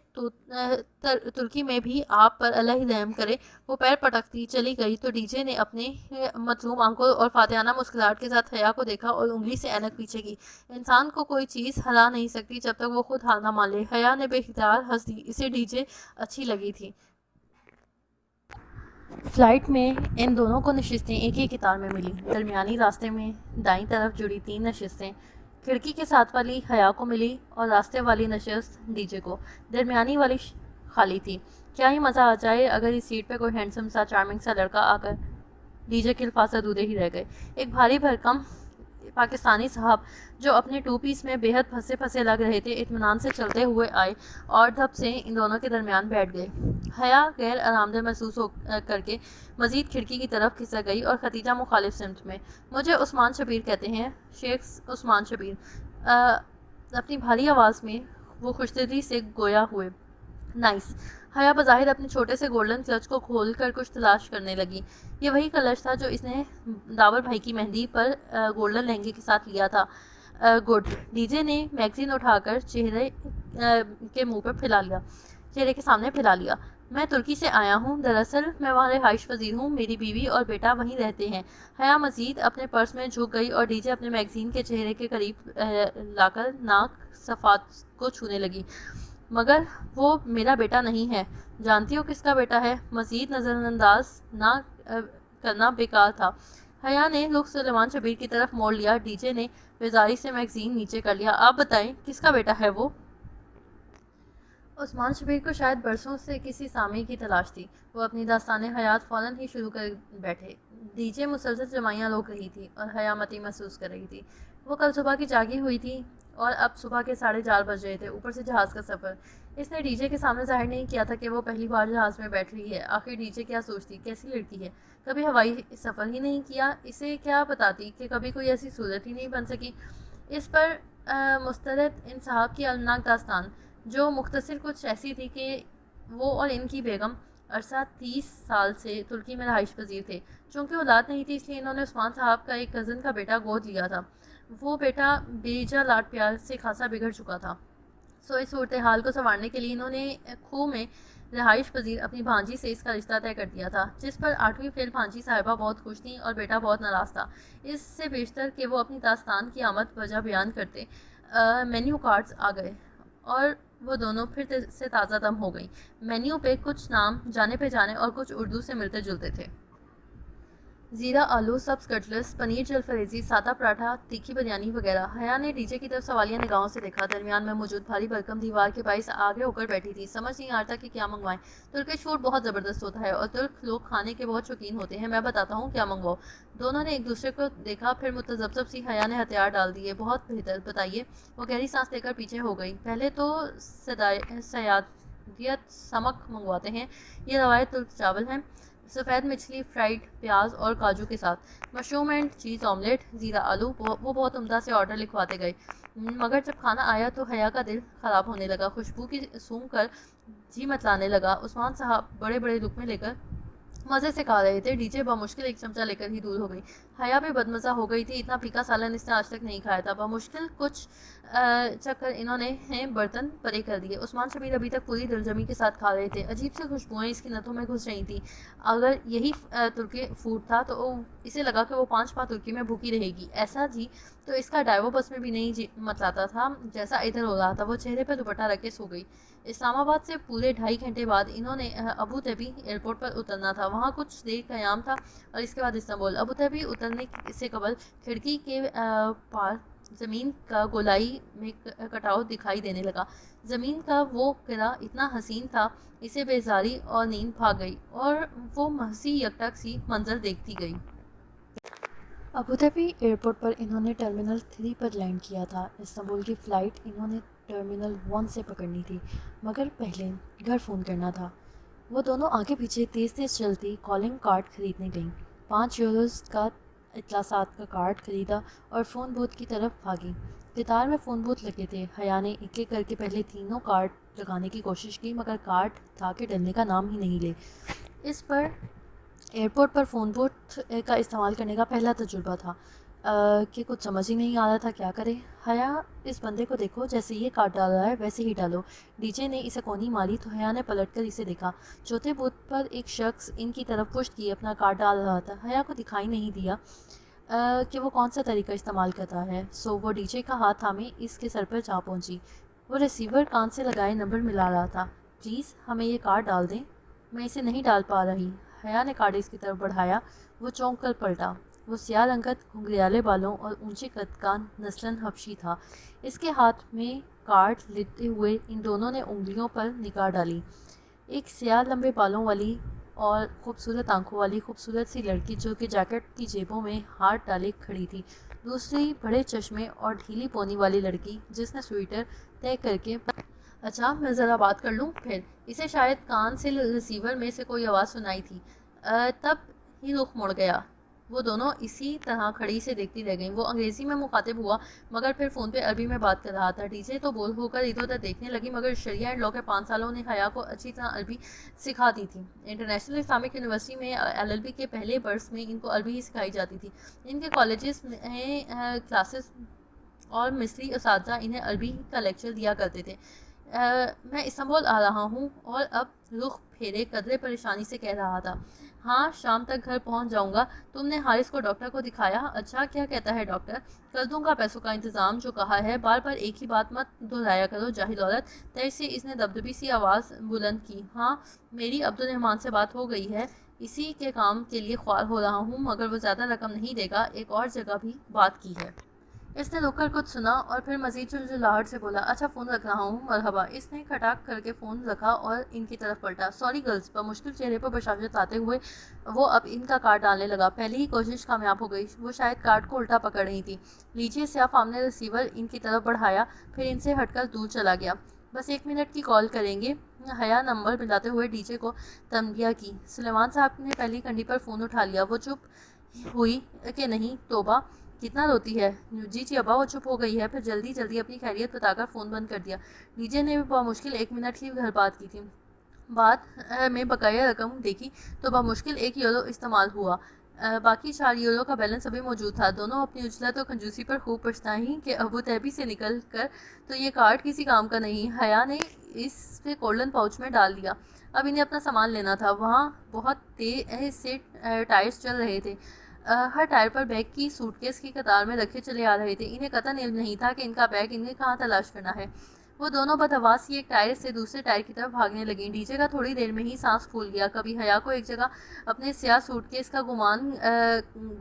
ترکی میں بھی آپ پر اللہ رحم کرے۔ وہ پیر پٹکتی چلی گئی تو ڈی جے نے اپنے مظلوم آنکھوں اور فاتحانہ مسکراہٹ کے ساتھ حیا کو دیکھا اور انگلی سے اینک پیچھے کی۔ انسان کو کوئی چیز ہلا نہیں سکتی جب تک وہ خود ہار نہ مان لے۔ حیا نے بے اختیار ہنس دی، اسے ڈی جے اچھی لگی تھی۔ فلائٹ میں ان دونوں کو نشستیں ایک ہی قطار میں ملی۔ درمیانی راستے میں دائیں طرف جڑی 3 نشستیں کھڑکی کے ساتھ والی حیا کو ملی اور راستے والی نشست ڈی جے کو۔ درمیانی والی خالی تھی۔ کیا ہی مزہ آ جائے اگر اس سیٹ پہ کوئی ہینڈسم سا چارمنگ سا لڑکا آ کر۔ ڈی جے کے الفاظ ادھورے ہی رہ گئے۔ ایک بھاری بھرکم پاکستانی صاحب جو اپنے 2 پیس میں بے حد پھنسے پھنسے لگ رہے تھے اطمینان سے چلتے ہوئے آئے اور دھپ سے ان دونوں کے درمیان بیٹھ گئے۔ حیا غیر آرام دہ محسوس کر کے مزید کھڑکی کی طرف کھسک گئی اور ختیجہ مخالف سمت میں۔ مجھے عثمان شبیر کہتے ہیں، شیخ عثمان شبیر، اپنی بھاری آواز میں وہ خوشدلی سے گویا ہوئے۔ نائس۔ حیا بظاہر اپنے چھوٹے سے گولڈن کلچ کو کھول کر کچھ تلاش کرنے لگی۔ یہ وہی کلچ تھا جو اس نے داور بھائی کی مہندی پر گولڈن لہنگے کے ساتھ لیا تھا۔ گڈ۔ ڈی جے نے میگزین اٹھا کر چہرے کے سامنے پھیلا لیا۔ میں ترکی سے آیا ہوں، دراصل میں وہاں رہائش پذیر ہوں، میری بیوی اور بیٹا وہیں رہتے ہیں۔ حیا مزید اپنے پرس میں جھک گئی اور ڈی جے اپنے میگزین کے چہرے کے قریب لا کر ناک صفات کو چھونے لگی۔ مگر وہ میرا بیٹا نہیں ہے۔ جانتی ہو کس کا بیٹا ہے؟ مزید نظر انداز نہ کرنا بیکار تھا۔ حیا نے رخ سلیمان شبیر کی طرف موڑ لیا۔ ڈی جے نے بیزاری سے میگزین نیچے کر لیا۔ آپ بتائیں کس کا بیٹا ہے وہ؟ عثمان شبیر کو شاید برسوں سے کسی سامی کی تلاش تھی۔ وہ اپنی داستان حیات فوراً ہی شروع کر بیٹھے۔ ڈی جے مسلسل جمائیاں روک رہی تھی اور حیا متی محسوس کر رہی تھی۔ وہ کل صبح کی جاگی ہوئی تھی اور اب صبح کے 4:30 بج رہے تھے، اوپر سے جہاز کا سفر۔ اس نے ڈی جے کے سامنے ظاہر نہیں کیا تھا کہ وہ پہلی بار جہاز میں بیٹھ رہی ہے۔ آخر ڈی جے کیا سوچتی، کیسی لڑکی ہے، کبھی ہوائی سفر ہی نہیں کیا، اسے کیا بتاتی کہ کبھی کوئی ایسی صورت ہی نہیں بن سکی۔ اس پر مسترد ان صاحب کی المناک داستان، جو مختصر کچھ ایسی تھی کہ وہ اور ان کی بیگم عرصہ 30 سال سے ترکی میں رہائش پذیر تھے۔ چونکہ اولاد نہیں تھی، اس لیے انہوں نے عثمان صاحب کا ایک کزن کا بیٹا گود لیا تھا۔ وہ بیٹا بیجا لاڈ پیار سے خاصا بگڑ چکا تھا۔ اس صورتحال کو سنوارنے کے لیے انہوں نے کھو میں رہائش پذیر اپنی بھانجی سے اس کا رشتہ طے کر دیا تھا، جس پر 8ویں فیل بھانجی صاحبہ بہت خوش تھیں اور بیٹا بہت ناراض تھا۔ اس سے بیشتر کہ وہ اپنی داستان کی آمد وجہ بیان کرتے، مینیو کارڈز آ گئے اور وہ دونوں پھر سے تازہ دم ہو گئیں۔ مینیو پہ کچھ نام جانے پہچانے اور کچھ اردو سے ملتے جلتے تھے۔ زیرہ آلو، سبز کٹلس، پنیر جلفریزی، سادہ پراٹھا، تیکھی بریانی وغیرہ۔ حیا نے ڈی جے کی طرف سوالیہ نگاہوں سے دیکھا۔ درمیان میں موجود بھاری بھرکم دیوار کے باعث آگے ہو کر بیٹھی تھی۔ سمجھ نہیں آتا کہ کیا منگوائیں۔ ترکش فوڈ بہت زبردست ہوتا ہے اور ترک لوگ کھانے کے بہت شوقین ہوتے ہیں۔ میں بتاتا ہوں کیا منگواؤ۔ دونوں نے ایک دوسرے کو دیکھا، پھر متذبذب سی حیا نے ہتھیار ڈال دیے۔ بہت بہتر، بتائیے۔ وہ گہری سانس لے کر پیچھے ہو گئی۔ پہلے تو سیادیت سمک منگواتے ہیں۔ یہ روایت ترک چاول ہیں، سفید مچھلی فرائیڈ پیاز اور کاجو کے ساتھ، مشروم اینڈ چیز آملیٹ، زیرہ آلو۔ وہ بہت عمدہ سے آرڈر لکھواتے گئے، مگر جب کھانا آیا تو حیا کا دل خراب ہونے لگا۔ خوشبو کی سونگھ کر جی متلانے لگا۔ عثمان صاحب بڑے بڑے لقمے لے کر مزے سے کھا رہے تھے۔ ڈی جے بمشکل ایک چمچہ لے کر ہی دور ہو گئی۔ حیا بھی بدمزہ ہو گئی تھی، اتنا پھیکا سالن اس نے آج تک نہیں کھایا تھا۔ بمشکل کچھ چکر انہوں نے برتن پرے کر دیے۔ عثمان شبیر ابھی تک پوری دلجمی کے ساتھ کھا رہے تھے۔ عجیب سی خوشبوئیں اس کی نتھوں میں گھس رہی تھیں۔ اگر یہی ترکی فوڈ تھا تو اسے لگا کہ وہ 5 ماہ ترکی میں بھوکی رہے گی۔ ایسا جی تو اس کا ڈائیو بس میں بھی نہیں متلاتا تھا جیسا ادھر ہو رہا تھا۔ وہ چہرے پر دوپٹہ رکھ کے سو گئی۔ اسلام آباد سے پورے 2.5 گھنٹے بعد انہوں نے ابو ظبی ایئرپورٹ پر اترنا تھا۔ وہاں کچھ دیر قیام تھا اور اس کے بعد استنبول۔ ابو ظبی اترنے سے قبل کھڑکی کے پار زمین کا گولائی میں کٹاؤ دکھائی دینے لگا۔ زمین کا وہ قرہ اتنا حسین تھا، اسے بیزاری اور نیند بھاگ گئی اور وہ محضی یکٹک سی منظر دیکھتی گئی۔ ابو ظبی ایئرپورٹ پر انہوں نے ٹرمینل 3 پر لینڈ کیا تھا۔ استنبول کی فلائٹ انہوں نے ٹرمینل 1 سے پکڑنی تھی، مگر پہلے گھر فون کرنا تھا۔ وہ دونوں آگے پیچھے تیز تیز چلتی کالنگ کارڈ خریدنے گئیں۔ 5 یوروز کا اطلاعات کا کارڈ خریدا اور فون بوتھ کی طرف بھاگی۔ قطار میں فون بوتھ لگے تھے۔ حیا نے ایک ایک کر کے پہلے تینوں کارڈ لگانے کی کوشش کی، مگر کارڈ تھا کہ ڈلنے کا نام ہی نہیں لے۔ اس پر ایئرپورٹ پر فون بوتھ کا استعمال کرنے کا پہلا تجربہ تھا کہ کچھ سمجھ ہی نہیں آ رہا تھا کیا کرے۔ حیا، اس بندے کو دیکھو، جیسے یہ کارڈ ڈال رہا ہے ویسے ہی ڈالو۔ ڈی جے نے اسے کونی ماری تو حیا نے پلٹ کر اسے دیکھا۔ چوتھے بوتھ پر ایک شخص ان کی طرف پشت کیے اپنا کارڈ ڈال رہا تھا۔ حیا کو دکھائی نہیں دیا کہ وہ کون سا طریقہ استعمال کرتا ہے، سو وہ ڈی جے کا ہاتھ تھامے اس کے سر پر جا پہنچی۔ وہ ریسیور کان سے لگائے نمبر ملا رہا تھا۔ پلیز ہمیں یہ کارڈ ڈال دیں، میں اسے نہیں ڈال پا رہی۔ حیا نے کارڈ اس کی طرف بڑھایا۔ وہ چونک کر پلٹا۔ وہ سیاہ رنگت گھنگریالے بالوں اور اونچے قد کا نسلاً حبشی تھا۔ اس کے ہاتھ میں کارڈ لیتے ہوئے ان دونوں نے انگلیوں پر نگاہ ڈالی۔ ایک سیاہ لمبے بالوں والی اور خوبصورت آنکھوں والی خوبصورت سی لڑکی جو کہ جیکٹ کی جیبوں میں ہاتھ ڈالے کھڑی تھی۔ دوسری بڑے چشمے اور ڈھیلی پونی والی لڑکی جس نے سویٹر طے کر کے اچھا میں ذرا بات کر لوں پھر۔ اسے شاید کان سے ریسیور میں سے کوئی آواز سنائی تھی، تب ہی رخ مڑ گیا۔ وہ دونوں اسی طرح کھڑی سے دیکھتی رہ گئیں۔ وہ انگریزی میں مخاطب ہوا مگر پھر فون پہ عربی میں بات کر رہا تھا۔ ڈی جے تو بول ہو کر ادھر ادھر دیکھنے لگی، مگر شریعہ اینڈ لا کے 5 سالوں نے حیا کو اچھی طرح عربی سکھا دی تھی۔ انٹرنیشنل اسلامک یونیورسٹی میں LLB کے پہلے برس میں ان کو عربی ہی سکھائی جاتی تھی۔ ان کے کالجز میں کلاسز اور مصری اساتذہ انہیں عربی کا لیکچر دیا کرتے تھے۔ میں استنبول آ رہا ہوں، اور اب رخ پھیرے قدرے پریشانی سے کہہ رہا تھا۔ ہاں، شام تک گھر پہنچ جاؤں گا۔ تم نے حارث کو ڈاکٹر کو دکھایا؟ اچھا، کیا کہتا ہے ڈاکٹر؟ کر دوں گا پیسوں کا انتظام، جو کہا ہے۔ بار بار ایک ہی بات مت دہرایا کرو جاہل عورت۔ تیز سے اس نے دبدبی سی آواز بلند کی۔ ہاں، میری عبدالرحمن سے بات ہو گئی ہے، اسی کے کام کے لیے خوار ہو رہا ہوں، مگر وہ زیادہ رقم نہیں دے گا، ایک اور جگہ بھی بات کی ہے۔ اس نے رک کر کچھ سنا اور پھر مزید جھنجھلاہٹ سے بولا، اچھا فون رکھ رہا ہوں، مرحبا۔ اس نے کھٹاک کر کے فون رکھا اور ان کی طرف پلٹا۔ سوری گرلز، بمشکل چہرے پر بشاشت لاتے ہوئے وہ اب ان کا کارڈ ڈالنے لگا۔ پہلی ہی کوشش کامیاب ہو گئی، وہ شاید کارڈ کو الٹا پکڑ رہی تھی۔ لیجیے، سیاہ فام نے ریسیور ان کی طرف بڑھایا، پھر ان سے ہٹ کر دور چلا گیا۔ بس 1 منٹ کی کال کریں گے، حیا نمبر ملاتے ہوئے ڈی جے کو تنبیہ کی۔ سلیمان صاحب نے پہلی کنڈی پر فون اٹھا لیا۔ وہ چپ ہوئی کہ نہیں، توبہ کتنا روتی ہے۔ جی ابا، وہ چپ ہو گئی ہے، پھر جلدی جلدی اپنی خیریت بتا کر فون بند کر دیا۔ ڈی جے نے بھی بمشکل 1 منٹ کی گھر بات کی تھی۔ بعد میں بقایا رقم دیکھی تو بمشکل 1 یورو استعمال ہوا۔ باقی 4 یورو کا بیلنس ابھی موجود تھا۔ دونوں اپنی اجلت اور کنجوسی پر خوب پچھتائیں کہ ابو تہبی سے نکل کر تو یہ کارڈ کسی کام کا نہیں۔ حیا نے اس سے گولڈن پاؤچ میں ڈال دیا۔ اب انہیں اپنا سامان لینا تھا۔ وہاں بہت تیز سے ٹائرز چل رہے تھے۔ ہر ٹائر پر بیگ کی سوٹ کیس کی قطار میں رکھے چلے آ رہے تھے۔ انہیں قطعاً علم نہیں تھا کہ ان کا بیگ انہیں کہاں تلاش کرنا ہے۔ وہ دونوں بدحواس ہی ایک ٹائر سے دوسرے ٹائر کی طرف بھاگنے لگیں۔ ڈی جے کا تھوڑی دیر میں ہی سانس پھول گیا۔ کبھی حیا کو ایک جگہ اپنے سیاہ سوٹ کیس کا گمان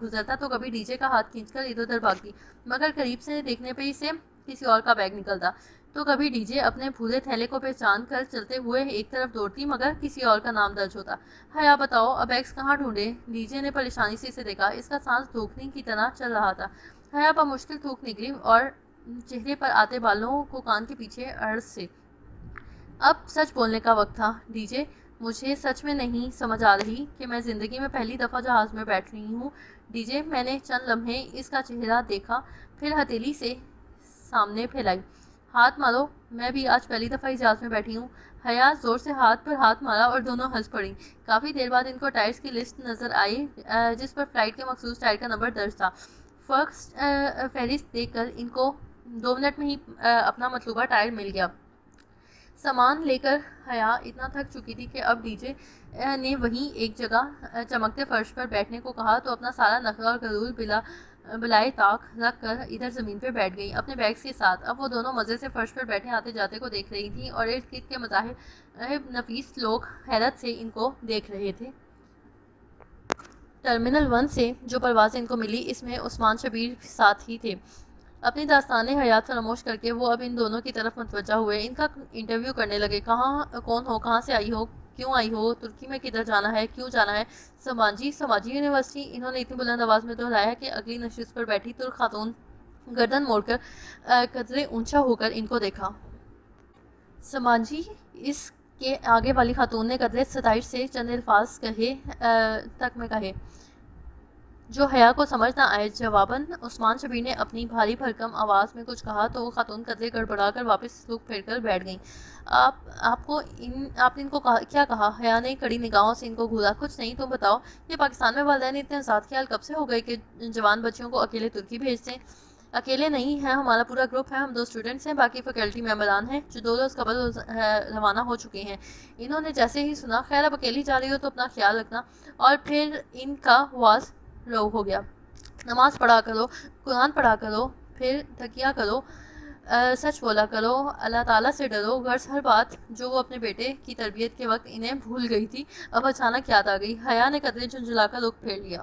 گزرتا تو کبھی ڈی جے کا ہاتھ کھینچ کر ادھر ادھر بھاگتی، مگر قریب سے دیکھنے پہ اسے کسی اور کا بیگ نکلتا تو کبھی ڈی جے اپنے بھورے تھیلے کو پہچان کر چلتے ہوئے ایک طرف دوڑتی، مگر کسی اور کا نام درج ہوتا۔ حیا بتاؤ، اب بیگز کہاں ڈھونڈے؟ ڈی جے نے پریشانی سے اسے دیکھا۔ اس کا سانس دھوکنے کی طرح چل رہا تھا۔ حیا بمشکل تھوک نکلی اور چہرے پر آتے بالوں کو کان کے پیچھے عرض سے، اب سچ بولنے کا وقت تھا ڈی جے۔ مجھے سچ میں نہیں سمجھ آ رہی کہ میں زندگی میں پہلی دفعہ جہاز میں بیٹھ رہی ہوں۔ ڈی جے، میں نے چند لمحے اس کا چہرہ دیکھا، پھر ہتھیلی سے سامنے پھیلائی۔ ہاتھ مارو، میں بھی آج پہلی دفعہ اس جہاز میں بیٹھی ہوں۔ حیا زور سے ہاتھ پر ہاتھ مارا اور دونوں ہنس پڑیں۔ کافی دیر بعد ان کو ٹائرز کی لسٹ نظر آئی جس پر فلائٹ کے مخصوص ٹائر کا نمبر درج تھا۔ فرسٹ فہرست دیکھ کر ان کو 2 منٹ میں ہی اپنا مطلوبہ ٹائر مل گیا۔ سامان لے کر حیا اتنا تھک چکی تھی کہ اب ڈی جے نے وہیں ایک جگہ چمکتے فرش پر بیٹھنے کو کہا تو اپنا سارا نخرہ اور غرور بلائے طاق رکھ کر ادھر زمین پر بیٹھ گئی اپنے بیگز کے ساتھ۔ اب وہ دونوں مزے سے فرش پر بیٹھے آتے جاتے کو دیکھ رہی تھیں اور ارد گرد کے مظاہر نفیس لوگ حیرت سے ان کو دیکھ رہے تھے۔ ٹرمینل 1 سے جو پرواز ان کو ملی، اس میں عثمان شبیر ساتھ ہی تھے۔ اپنی داستان حیات فراموش کر کے وہ اب ان دونوں کی طرف متوجہ ہوئے۔ ان کا انٹرویو کرنے لگے۔ کون ہو، کہاں سے آئی ہو، کیوں آئی ہو، ترکی میں کدھر جانا ہے، کیوں جانا ہے؟ سماجی یونیورسٹی، انہوں نے اتنی بلند آواز میں دہرایا کہ اگلی نشست پر بیٹھی ترک خاتون گردن موڑ کر قدرے اونچا ہو کر ان کو دیکھا۔ سماجی، اس کے آگے والی خاتون نے قدرے ستائش سے چند الفاظ کہے جو حیا کو سمجھ نہ آئے۔ جواباً عثمان شبیر نے اپنی بھاری بھرکم آواز میں کچھ کہا تو وہ خاتون قدرے گڑبڑا کر واپس سلوک پھیر کر بیٹھ گئیں۔ آپ نے ان کو کیا کہا؟ حیا نے کڑی نگاہوں سے ان کو گھورا۔ کچھ نہیں، تم بتاؤ۔ یہ پاکستان میں والدین اتنے آزاد خیال کب سے ہو گئے کہ جوان بچیوں کو اکیلے ترکی بھیجتے ہیں؟ اکیلے نہیں ہیں، ہمارا پورا گروپ ہے، ہم 2 اسٹوڈنٹس ہیں، باقی فیکلٹی ممبران ہیں جو 2 روز قبل روانہ ہو چکے ہیں۔ انہوں نے جیسے ہی سنا، خیر اب اکیلی جا رہی ہو تو اپنا خیال رکھنا، اور پھر ان کا واز رو ہو گیا۔ نماز پڑھا کرو، قرآن پڑھا کرو، پھر تقیہ کرو، سچ بولا کرو، اللہ تعالیٰ سے ڈرو۔ غرض ہر بات جو وہ اپنے بیٹے کی تربیت کے وقت انہیں بھول گئی تھی اب اچانک یاد آ گئی۔ حیا نے قدرے جھنجھلا کر رخ پھیر لیا۔